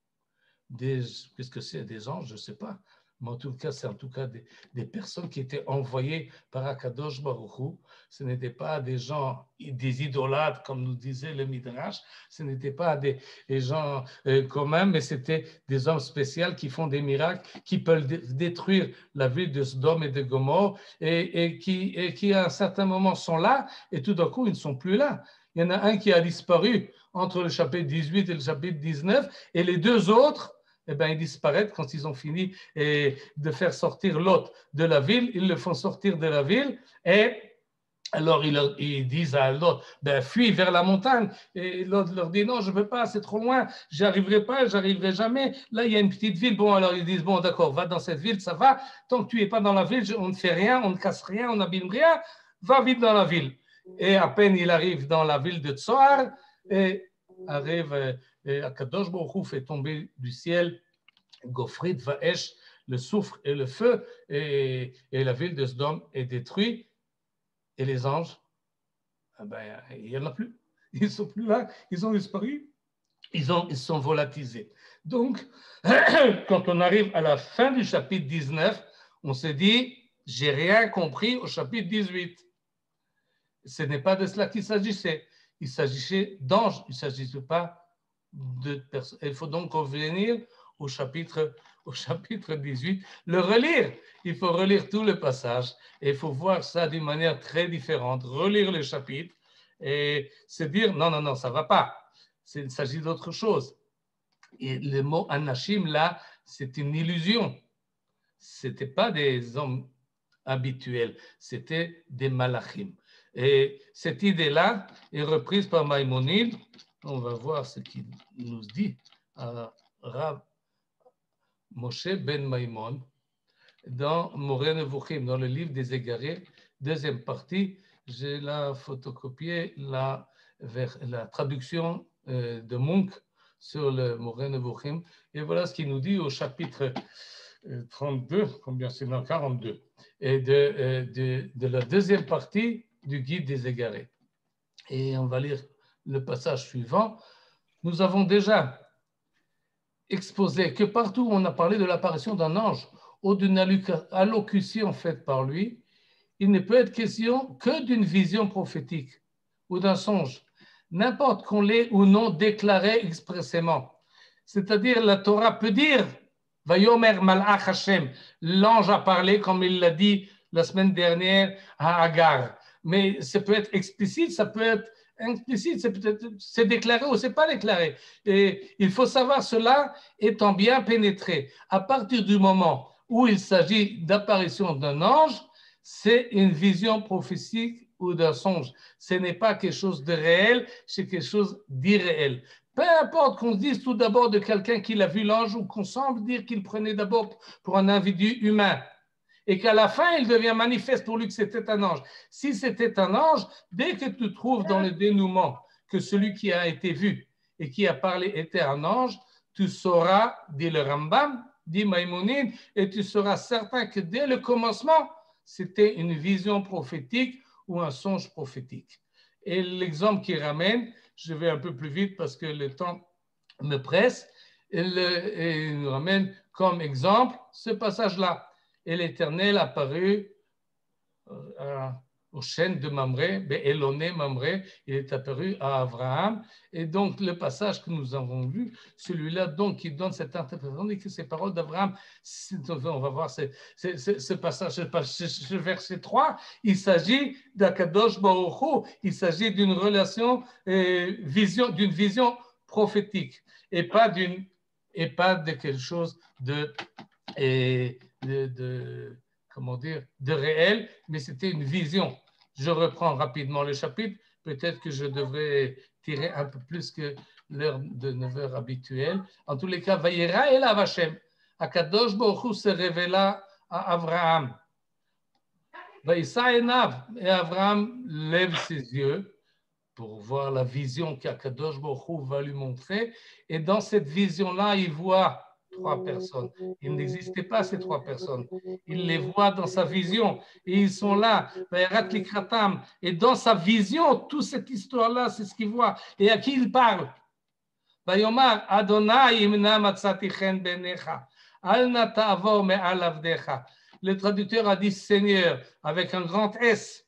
Qu'est-ce que c'est des anges? Je ne sais pas. Mais en tout cas, c'est en tout cas des personnes qui étaient envoyées par Akadosh Baruch Hu. Ce n'étaient pas des gens, des idolâtres, comme nous disait le Midrash. Ce n'étaient pas des gens communs, mais c'était des hommes spéciaux qui font des miracles, qui peuvent détruire la ville de Sodome et de Gomorrhe, et qui à un certain moment sont là, et tout d'un coup, ils ne sont plus là. Il y en a un qui a disparu entre le chapitre 18 et le chapitre 19, et les deux autres, eh bien, ils disparaissent quand ils ont fini de faire sortir Lot de la ville. Ils le font sortir de la ville, et alors ils disent à Lot, ben, fuis vers la montagne. Et Lot leur dit, non, je ne veux pas, c'est trop loin, j'arriverai pas, j'arriverai jamais. Là, il y a une petite ville. Bon, alors ils disent, bon, d'accord, va dans cette ville, ça va. Tant que tu n'es pas dans la ville, on ne fait rien, on ne casse rien, on n'abîme rien. Va vite dans la ville. Et à peine il arrive dans la ville de Tsoar, et arrive, Akadosh Baruch Hu fait tomber du ciel Gofrit Vaesh, le soufre et le feu, et la ville de Sodome est détruite. Et les anges, ben, il n'y en a plus. Ils ne sont plus là, ils ont disparu, ils sont volatilisés. Donc, quand on arrive à la fin du chapitre 19, on se dit, j'ai rien compris au chapitre 18. Ce n'est pas de cela qu'il s'agissait. Il s'agissait d'anges, il ne s'agissait pas de personnes. Il faut donc revenir au chapitre 18, le relire. Il faut relire tout le passage et il faut voir ça d'une manière très différente, relire le chapitre et se dire non, ça ne va pas. Il s'agit d'autre chose. Et le mot anashim, là, c'est une illusion. Ce n'était pas des hommes habituels, c'était des malachim. Et cette idée-là est reprise par Maïmonide. On va voir ce qu'il nous dit à Rav Moshe ben Maïmon dans Moreh Nevuchim, dans le livre des Égarés, deuxième partie. J'ai la photocopié, la traduction de Munk sur le Moreh Nevuchim. Et voilà ce qu'il nous dit au chapitre 32, combien c'est dans 42, et de la deuxième partie du guide des Égarés. Et on va lire le passage suivant. Nous avons déjà exposé que partout où on a parlé de l'apparition d'un ange ou d'une allocution faite par lui, il ne peut être question que d'une vision prophétique ou d'un songe, n'importe qu'on l'ait ou non déclaré expressément. C'est-à-dire, la Torah peut dire « Vayomer malach Hashem », l'ange a parlé comme il l'a dit la semaine dernière à Agar. Mais ça peut être explicite, ça peut être implicite, c'est déclaré ou c'est pas déclaré. Et il faut savoir cela étant bien pénétré. À partir du moment où il s'agit d'apparition d'un ange, c'est une vision prophétique ou d'un songe. Ce n'est pas quelque chose de réel, c'est quelque chose d'irréel. Peu importe qu'on se dise tout d'abord de quelqu'un qui a vu l'ange ou qu'on semble dire qu'il prenait d'abord pour un individu humain, et qu'à la fin, il devient manifeste pour lui que c'était un ange. Si c'était un ange, dès que tu trouves dans le dénouement que celui qui a été vu et qui a parlé était un ange, tu sauras, dit le Rambam, dit Maïmonide, et tu seras certain que dès le commencement, c'était une vision prophétique ou un songe prophétique. Et l'exemple qu'il ramène, je vais un peu plus vite parce que le temps me presse. Et il nous ramène comme exemple ce passage-là. Et l'Éternel apparut aux chaînes de Mamré, Béloné Mamré, il est apparu à Abraham. Et donc, le passage que nous avons vu, celui-là donc qui donne cette interprétation, dit que ces paroles d'Abraham, on va voir ce passage, ce verset 3, il s'agit d'Akadosh Baruch Hu, il s'agit d'une relation, d'une vision prophétique, et pas de quelque chose comment dire, de réel, mais c'était une vision. Je reprends rapidement le chapitre. Peut-être que je devrais tirer un peu plus que l'heure de 9 heures habituelle. En tous les cas, Vayera el Hashem. Akadosh Baruch Hu se révéla à Abraham. Vaïssa enav. Et Abraham lève ses yeux pour voir la vision qu'Akadosh Baruch Hu va lui montrer. Et dans cette vision-là, il voit 3 personnes. Il n'existait pas ces 3 personnes. Il les voit dans sa vision et ils sont là. Et dans sa vision, toute cette histoire-là, c'est ce qu'il voit. Et à qui il parle? Vayomar Adonai imna matzati chen benecha al na ta'avor me'al avdecha. Le traducteur a dit Seigneur avec un grand S.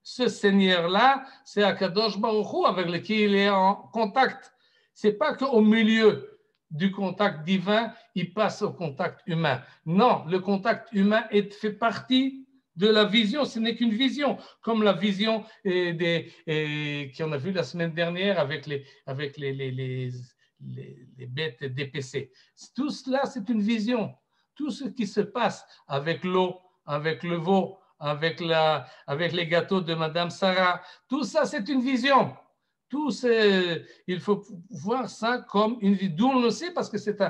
Ce Seigneur-là, c'est Akadosh Baruch Hu avec lequel il est en contact. C'est pas qu'au milieu du contact divin, il passe au contact humain. Non, le contact humain fait partie de la vision, ce n'est qu'une vision, comme la vision qu'on a vu la semaine dernière avec les bêtes DPC. Tout cela, c'est une vision. Tout ce qui se passe avec l'eau, avec le veau, avec les gâteaux de Madame Sarah, tout ça, c'est une vision. Il faut voir ça comme une vie. D'où on le sait parce que c'est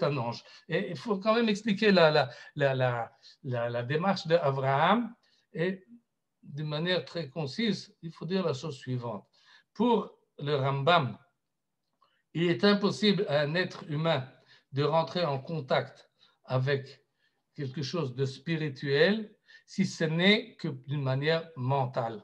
un ange. Et il faut quand même expliquer la démarche d'Abraham. Et de manière très concise, il faut dire la chose suivante. Pour le Rambam, il est impossible à un être humain de rentrer en contact avec quelque chose de spirituel si ce n'est que d'une manière mentale.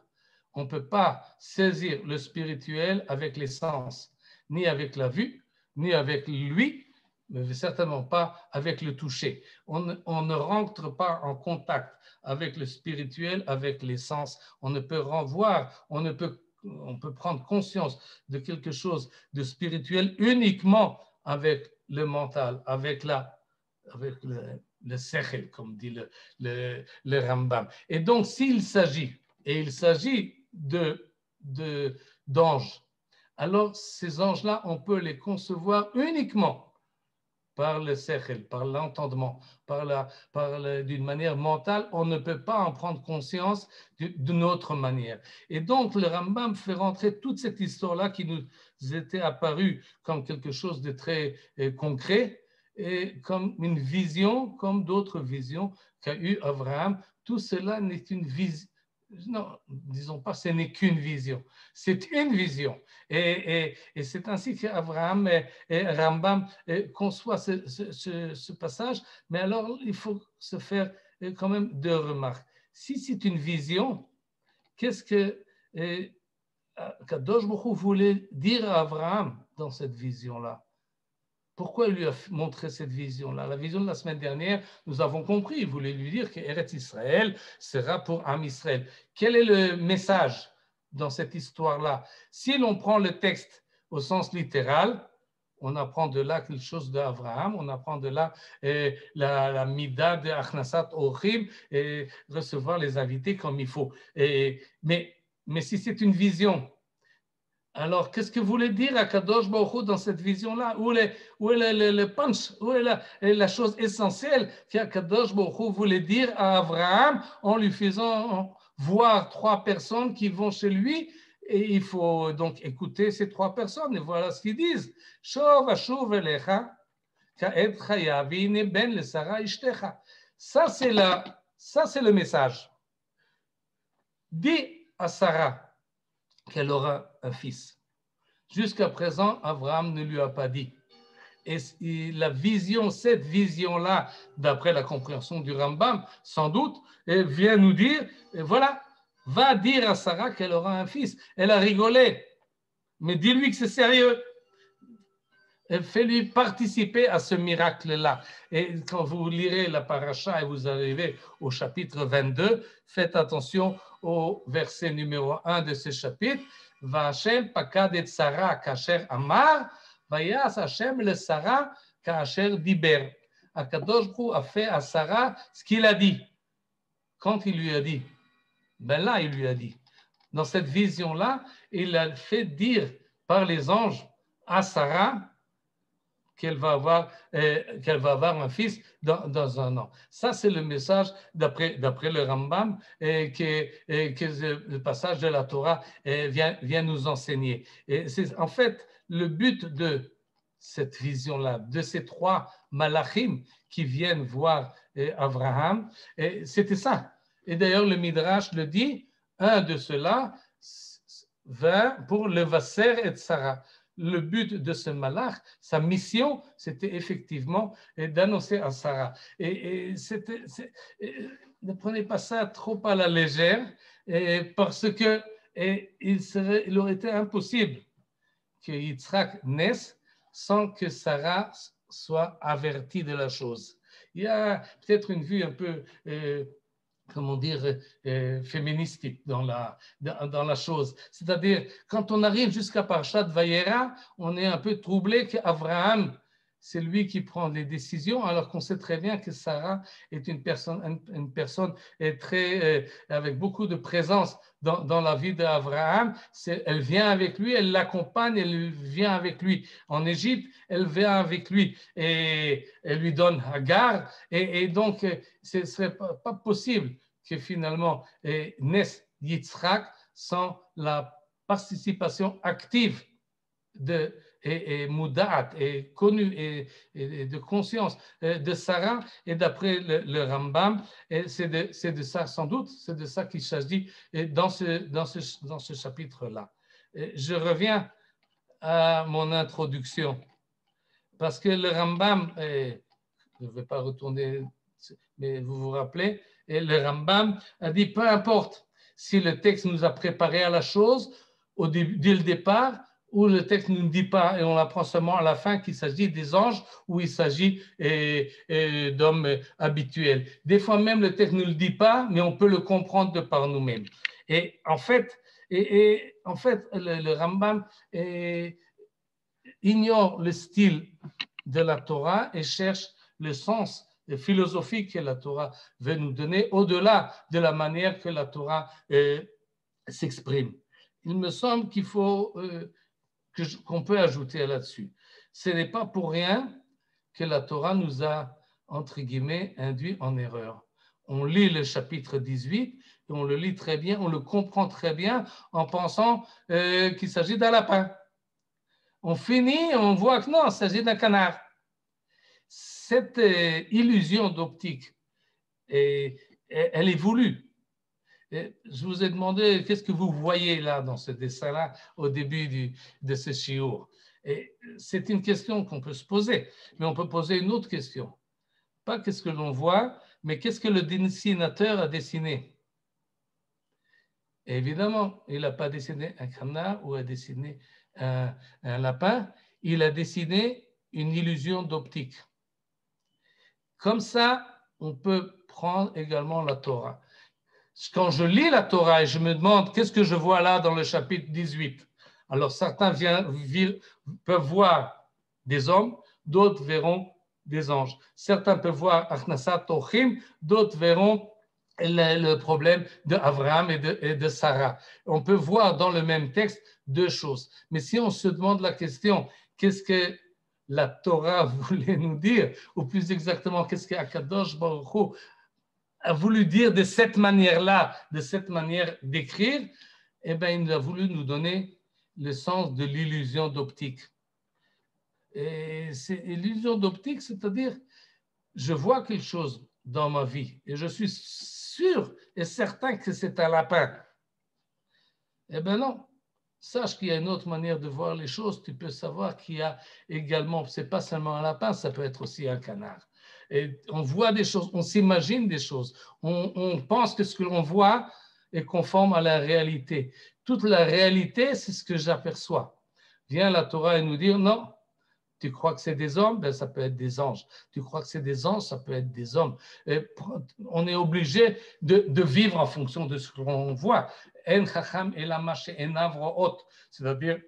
On ne peut pas saisir le spirituel avec les sens, ni avec la vue, ni avec lui, mais certainement pas avec le toucher. On ne rentre pas en contact avec le spirituel, avec les sens. On ne peut voir, on peut prendre conscience de quelque chose de spirituel uniquement avec le mental, avec le sechel, comme dit le Rambam. Et donc, s'il s'agit, d'anges. Alors, ces anges-là, on peut les concevoir uniquement par le sechel, par l'entendement, d'une manière mentale. On ne peut pas en prendre conscience d'une autre manière. Et donc, le Rambam fait rentrer toute cette histoire-là qui nous était apparue comme quelque chose de très concret et comme une vision, comme d'autres visions qu'a eu Abraham. Tout cela n'est une vision. Non, disons pas, ce n'est qu'une vision. C'est une vision. Et c'est ainsi qu'Abraham et Rambam conçoivent ce passage. Mais alors, il faut se faire quand même 2 remarques. Si c'est une vision, qu'est-ce que Kadosh Baruch Hu voulait dire à Abraham dans cette vision-là? Pourquoi il lui a montré cette vision-là? La vision de la semaine dernière, nous avons compris. Il voulait lui dire que Eretz Israël sera pour Am Israël. Quel est le message dans cette histoire-là? Si l'on prend le texte au sens littéral, on apprend de là quelque chose d'Abraham, on apprend de là la mida de Achnasat Ochim, et recevoir les invités comme il faut. Mais si c'est une vision, alors, qu'est-ce que voulait dire Akadosh Baruch Hu dans cette vision-là? Où est le punch? Où est la chose essentielle qu'Akadosh Baruch Hu voulait dire à Abraham en lui faisant voir 3 personnes qui vont chez lui? Et il faut donc écouter ces 3 personnes et voilà ce qu'ils disent. Shov ashuv elecha ka'et chaya v'hine ben lesara ishtecha. Ça, c'est le message. Dis à Sarah qu'elle aura un fils. Jusqu'à présent, Abraham ne lui a pas dit. Et cette vision-là, d'après la compréhension du Rambam, sans doute, vient nous dire, voilà, va dire à Sarah qu'elle aura un fils. Elle a rigolé. mais dis-lui que c'est sérieux. Fais-lui participer à ce miracle-là. Et quand vous lirez la paracha et vous arrivez au chapitre 22, faites attention au verset numéro 1 de ce chapitre. Va'Hashem pakad et Sarah kasher amar, vayas Hashem le Sarah kasher diber. Akadosh Baruch Hu a fait à Sarah ce qu'il a dit. Quand il lui a dit, ben là, il lui a dit. Dans cette vision-là, il a fait dire par les anges à Sarah qu'elle va avoir un fils dans un an. Ça, c'est le message d'après le Rambam que le passage de la Torah vient nous enseigner. Et c'est en fait le but de cette vision-là, de ces trois malachim qui viennent voir Abraham, c'était ça. Et d'ailleurs, le Midrash le dit, un de ceux-là vint pour le Vasser et Sarah. Le but de ce malach, sa mission, c'était effectivement d'annoncer à Sarah. Et ne prenez pas ça trop à la légère, parce que il aurait été impossible que Yitzhak naisse sans que Sarah soit avertie de la chose. Il y a peut-être une vue un peu comment dire, féministique dans la chose. C'est-à-dire, quand on arrive jusqu'à Parashat Vayera, on est un peu troublé qu'Abraham, c'est lui qui prend les décisions, alors qu'on sait très bien que Sarah est une personne très, avec beaucoup de présence dans la vie d'Abraham. Elle vient avec lui, elle l'accompagne, elle vient avec lui. En Égypte, elle vient avec lui et elle lui donne Hagar. Et donc, ce ne serait pas possible que finalement naisse Yitzhak sans la participation active et moudat et connue et de conscience de Sarah. Et d'après le Rambam, c'est de ça sans doute, c'est de ça qu'il s'agit dans ce chapitre-là. Je reviens à mon introduction parce que le Rambam, je ne vais pas retourner, mais vous vous rappelez, et le Rambam a dit peu importe si le texte nous a préparé à la chose dès le départ, où le texte ne nous dit pas, et on apprend seulement à la fin qu'il s'agit des anges ou il s'agit d'hommes habituels. Des fois même, le texte ne le dit pas, mais on peut le comprendre de par nous-mêmes. Et en fait, le Rambam ignore le style de la Torah et cherche le sens philosophique que la Torah veut nous donner, au-delà de la manière que la Torah s'exprime. Il me semble qu'il faut... qu'on peut ajouter là-dessus. Ce n'est pas pour rien que la Torah nous a, entre guillemets, induit en erreur. On lit le chapitre 18 et on le lit très bien, on le comprend très bien en pensant qu'il s'agit d'un lapin. On finit et on voit que non, il s'agit d'un canard. Cette illusion d'optique, elle est voulue. Je vous ai demandé qu'est-ce que vous voyez là dans ce dessin-là au début de ce shiur. Et c'est une question qu'on peut se poser, mais on peut poser une autre question. Pas qu'est-ce que l'on voit, mais qu'est-ce que le dessinateur a dessiné. Et évidemment, il n'a pas dessiné un canard ou a dessiné un lapin, il a dessiné une illusion d'optique. Comme ça, on peut prendre également la Torah. Quand je lis la Torah et je me demande qu'est-ce que je vois là dans le chapitre 18, alors certains peuvent voir des hommes, d'autres verront des anges. Certains peuvent voir Achnasat Tochim, d'autres verront le problème d'Abraham et de Sarah. On peut voir dans le même texte deux choses. Mais si on se demande la question, qu'est-ce que la Torah voulait nous dire, ou plus exactement, qu'est-ce que Akadosh Baruch Hu a voulu dire de cette manière-là, de cette manière d'écrire, eh bien, il a voulu nous donner le sens de l'illusion d'optique. Et c'est l'illusion d'optique, c'est-à-dire, je vois quelque chose dans ma vie et je suis sûr et certain que c'est un lapin. Eh bien non, sache qu'il y a une autre manière de voir les choses. Tu peux savoir qu'il y a également, ce n'est pas seulement un lapin, ça peut être aussi un canard. Et on voit des choses, on s'imagine des choses, on pense que ce que l'on voit est conforme à la réalité. Toute la réalité, c'est ce que j'aperçois. vient la Torah et nous dire non. Tu crois que c'est des hommes, ben ça peut être des anges. Tu crois que c'est des anges, ça peut être des hommes. Et on est obligé de vivre en fonction de ce qu'on voit. En chacham elama she'enav ro'ot. C'est-à-dire,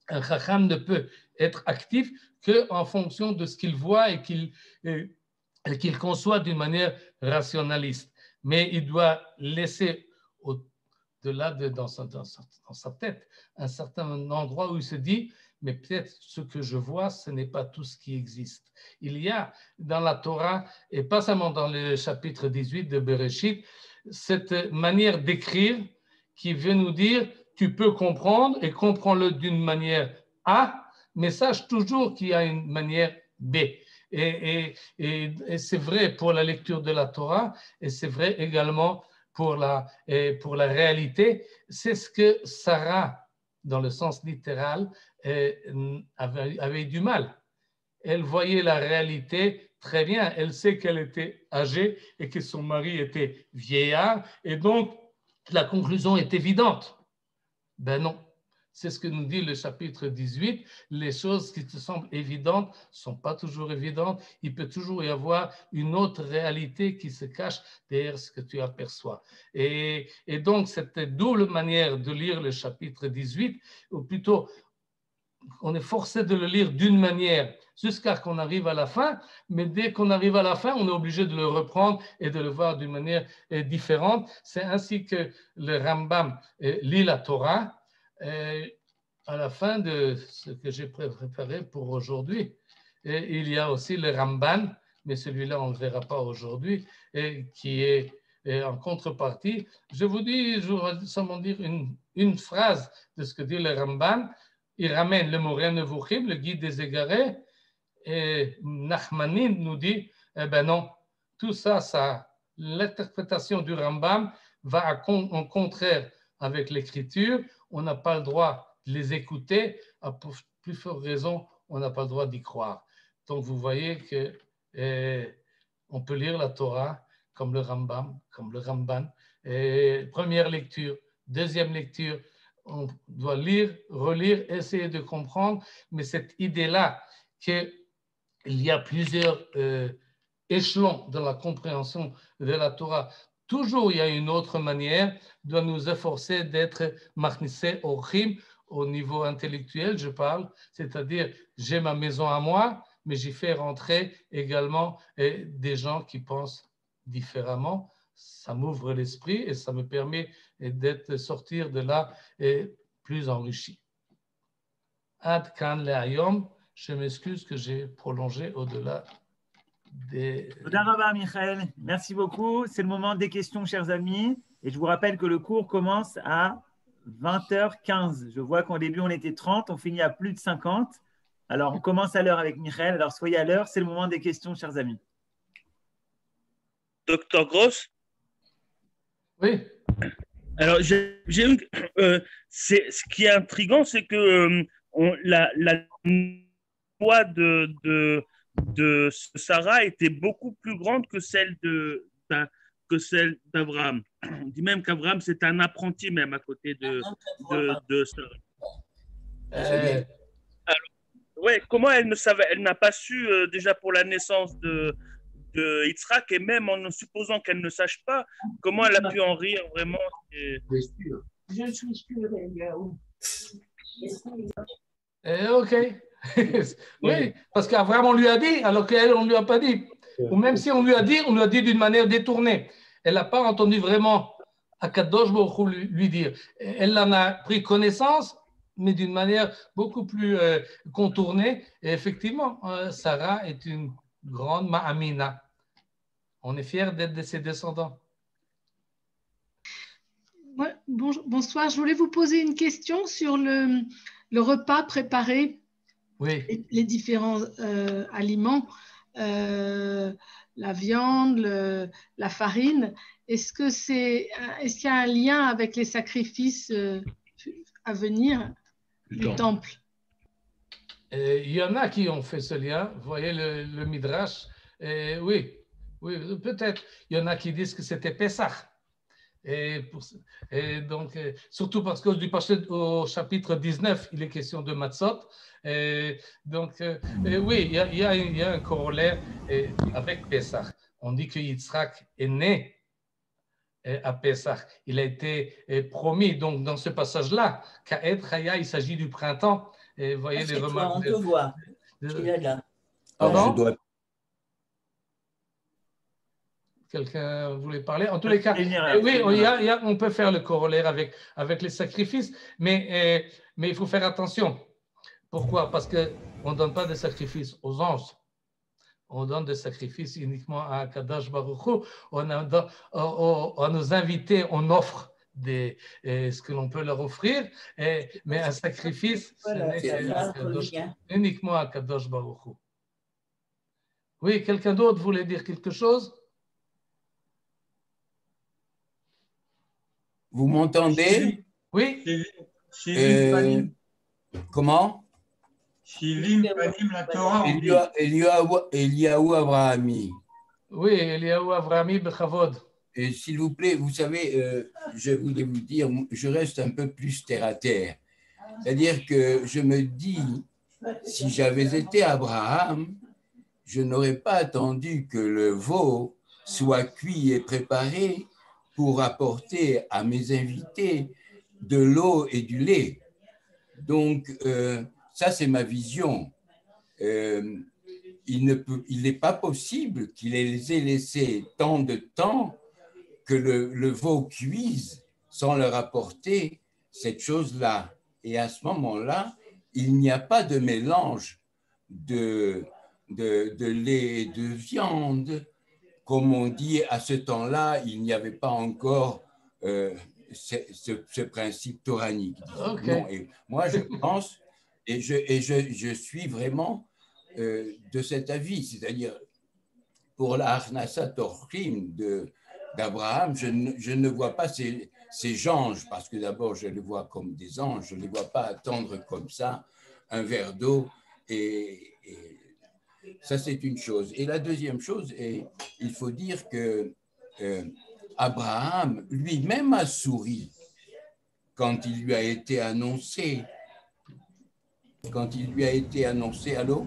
un chacham ne peut être actif qu'en fonction de ce qu'il voit et qu'il conçoit d'une manière rationaliste. Mais il doit laisser au-delà dans sa tête un certain endroit où il se dit mais peut-être ce que je vois, ce n'est pas tout ce qui existe. Il y a dans la Torah, et pas seulement dans le chapitre 18 de Bereshit, cette manière d'écrire qui veut nous dire, tu peux comprendre et comprends-le d'une manière A, mais sache toujours qu'il y a une manière B. Et c'est vrai pour la lecture de la Torah, et c'est vrai également pour la réalité. C'est ce que Sarah, dans le sens littéral, avait du mal. Elle voyait la réalité très bien. Elle sait qu'elle était âgée et que son mari était vieillard. Et donc, la conclusion est évidente. Ben non. C'est ce que nous dit le chapitre 18. Les choses qui te semblent évidentes ne sont pas toujours évidentes. Il peut toujours y avoir une autre réalité qui se cache derrière ce que tu aperçois. Et donc, cette double manière de lire le chapitre 18, ou plutôt, on est forcé de le lire d'une manière jusqu'à ce qu'on arrive à la fin, mais dès qu'on arrive à la fin, on est obligé de le reprendre et de le voir d'une manière différente. C'est ainsi que le Rambam lit la Torah. À la fin de ce que j'ai préparé pour aujourd'hui, il y a aussi le Ramban, mais celui-là on ne le verra pas aujourd'hui, qui est en contrepartie. Je voudrais seulement dire une phrase de ce que dit le Ramban. Il ramène le Moreh Nevuchim, le guide des égarés, et Nachmanin nous dit, eh ben non, tout ça, l'interprétation du Rambam va en contraire avec l'écriture. On n'a pas le droit de les écouter, à plus forte raison, on n'a pas le droit d'y croire. Donc vous voyez que on peut lire la Torah comme le Rambam, comme le Ramban. Première lecture, deuxième lecture, on doit lire, relire, essayer de comprendre, mais cette idée-là qu'il y a plusieurs échelons de la compréhension de la Torah, toujours il y a une autre manière, doit nous efforcer d'être machnissé ochim au niveau intellectuel, je parle, c'est-à-dire j'ai ma maison à moi, mais j'y fais rentrer également des gens qui pensent différemment. Ça m'ouvre l'esprit et ça me permet d'être sortir de là plus enrichi. Ad kan le'ayom, je m'excuse que j'ai prolongé au-delà des... Michael. Merci beaucoup. C'est le moment des questions, chers amis. Et je vous rappelle que le cours commence à 20h15. Je vois qu'au début, on était 30, on finit à plus de 50. Alors, on commence à l'heure avec Michael. Alors, soyez à l'heure. C'est le moment des questions, chers amis. Docteur Gross? Oui. Alors, ce qui est intriguant, c'est que la loi de Sarah était beaucoup plus grande que celle d'Abraham. On dit même qu'Abraham, c'est un apprenti même à côté de Sarah. Alors, ouais, comment elle n'a pas su déjà pour la naissance de Yitzhak, et même en supposant qu'elle ne sache pas, comment elle a pu en rire vraiment Je suis sûr, ok. Oui, parce qu'Abraham, on lui a dit, alors qu'elle, on ne lui a pas dit. Ou même si on lui a dit d'une manière détournée. Elle n'a pas entendu vraiment Akadosh Baruch Hu lui dire. Elle en a pris connaissance, mais d'une manière beaucoup plus contournée. Et effectivement, Sarah est une grande Ma'amina. On est fiers d'être de ses descendants. Ouais, bonsoir, je voulais vous poser une question sur le repas préparé. Oui. Les différents aliments, la viande, la farine. Est-ce qu'il y a un lien avec les sacrifices à venir du temple? Il y en a qui ont fait ce lien. Vous voyez le Midrash. Oui, peut-être. Il y en a qui disent que c'était Pessah. Et donc, surtout parce que au chapitre 19, il est question de Matzot. Donc, oui, il y a un corollaire avec Pessah. On dit que Yitzhak est né à Pessah. Il a été promis. Donc, dans ce passage-là, Ka'et Chaya, il s'agit du printemps. Et vous voyez les remarques. On te voit. Tu es là. Pardon? Je dois... Quelqu'un voulait parler? En tous les cas, oui, on peut faire le corollaire avec les sacrifices, mais il faut faire attention. Pourquoi? Parce qu'on ne donne pas de sacrifices aux anges. On donne des sacrifices uniquement à Kadosh Baruch Hu. À nos invités, on offre ce que l'on peut leur offrir, mais un sacrifice, uniquement à Kadosh Baruch Hu. Oui, quelqu'un d'autre voulait dire quelque chose? Vous m'entendez? Oui. Comment? Shivim Panim la Torah. Eliyahu Avrahami. Oui, Eliyahu Avrahami Bechavod. Et s'il vous plaît, vous savez, je voulais vous dire, je reste un peu plus terre à terre. C'est-à-dire que je me dis, si j'avais été Abraham, je n'aurais pas attendu que le veau soit cuit et préparé pour apporter à mes invités de l'eau et du lait. Donc, ça, c'est ma vision. Il n'est pas possible qu'il les ait laissé tant de temps que le veau cuise sans leur apporter cette chose-là. Et à ce moment-là, il n'y a pas de mélange de lait et de viande. Comme on dit, à ce temps-là, il n'y avait pas encore ce principe toranique. Okay. Non, et moi, je pense, et je suis vraiment de cet avis, c'est-à-dire pour la Achnasat Orchim d'Abraham, je ne vois pas ces anges, parce que d'abord, je les vois comme des anges, je ne les vois pas attendre comme ça un verre d'eau et ça, c'est une chose. Et la deuxième chose, il faut dire que Abraham lui-même a souri quand il lui a été annoncé. Quand il lui a été annoncé, allô?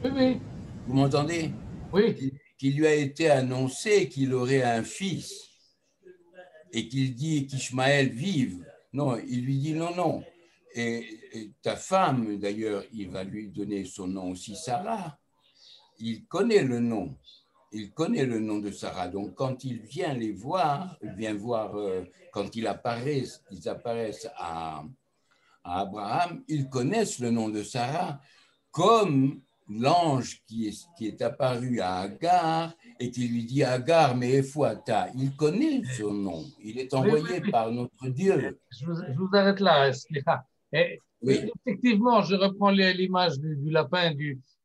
Oui, oui. Vous m'entendez? Oui. Qu'il lui a été annoncé qu'il aurait un fils et qu'il dit qu'Ishmaël vive. Non, il lui dit non, non. Et ta femme, d'ailleurs, il va lui donner son nom aussi, Sarah. Il connaît le nom. Il connaît le nom de Sarah. Donc, quand il vient les voir, quand ils apparaissent à Abraham, ils connaissent le nom de Sarah comme l'ange qui est apparu à Agar et qui lui dit Agar, mais Ephouata. Il connaît son nom. Il est envoyé par notre Dieu. Je vous arrête là, Slicha. Oui. Effectivement, je reprends l'image du lapin.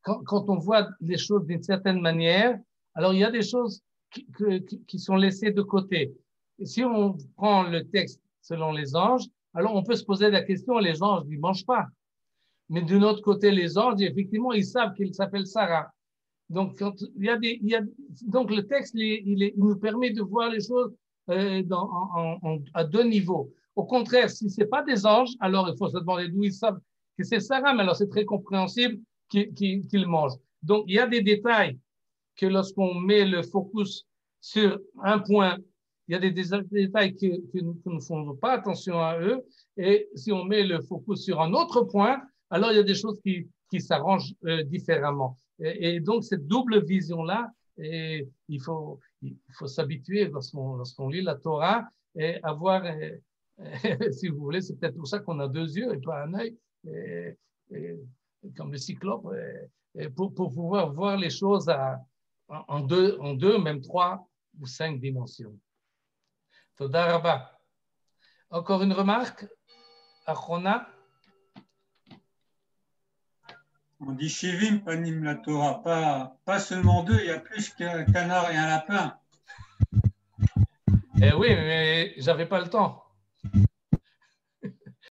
Quand on voit les choses d'une certaine manière, alors il y a des choses qui sont laissées de côté. Et si on prend le texte selon les anges, alors on peut se poser la question, les anges ne mangent pas. Mais d'un autre côté, les anges, effectivement, ils savent qu'il s'appelle Sarah. Donc, donc le texte, il nous permet de voir les choses à deux niveaux. Au contraire, si ce n'est pas des anges, alors il faut se demander d'où ils savent que c'est Sarah, mais alors c'est très compréhensible qu'ils mangent. Donc, il y a des détails que lorsqu'on met le focus sur un point, il y a des détails que nous ne faisons pas attention à eux. Et si on met le focus sur un autre point, alors il y a des choses qui s'arrangent différemment. Et donc, cette double vision-là, il faut s'habituer lorsqu'on lit la Torah et avoir, si vous voulez, c'est peut-être pour ça qu'on a deux yeux et pas un œil, comme le cyclope, pour pouvoir voir les choses en deux, même 3 ou 5 dimensions. Toda Rabba. Encore une remarque? Achrona? On dit Shivim Panim la Torah, pas seulement 2, il y a plus qu'un canard et un lapin. Oui, mais j'avais pas le temps.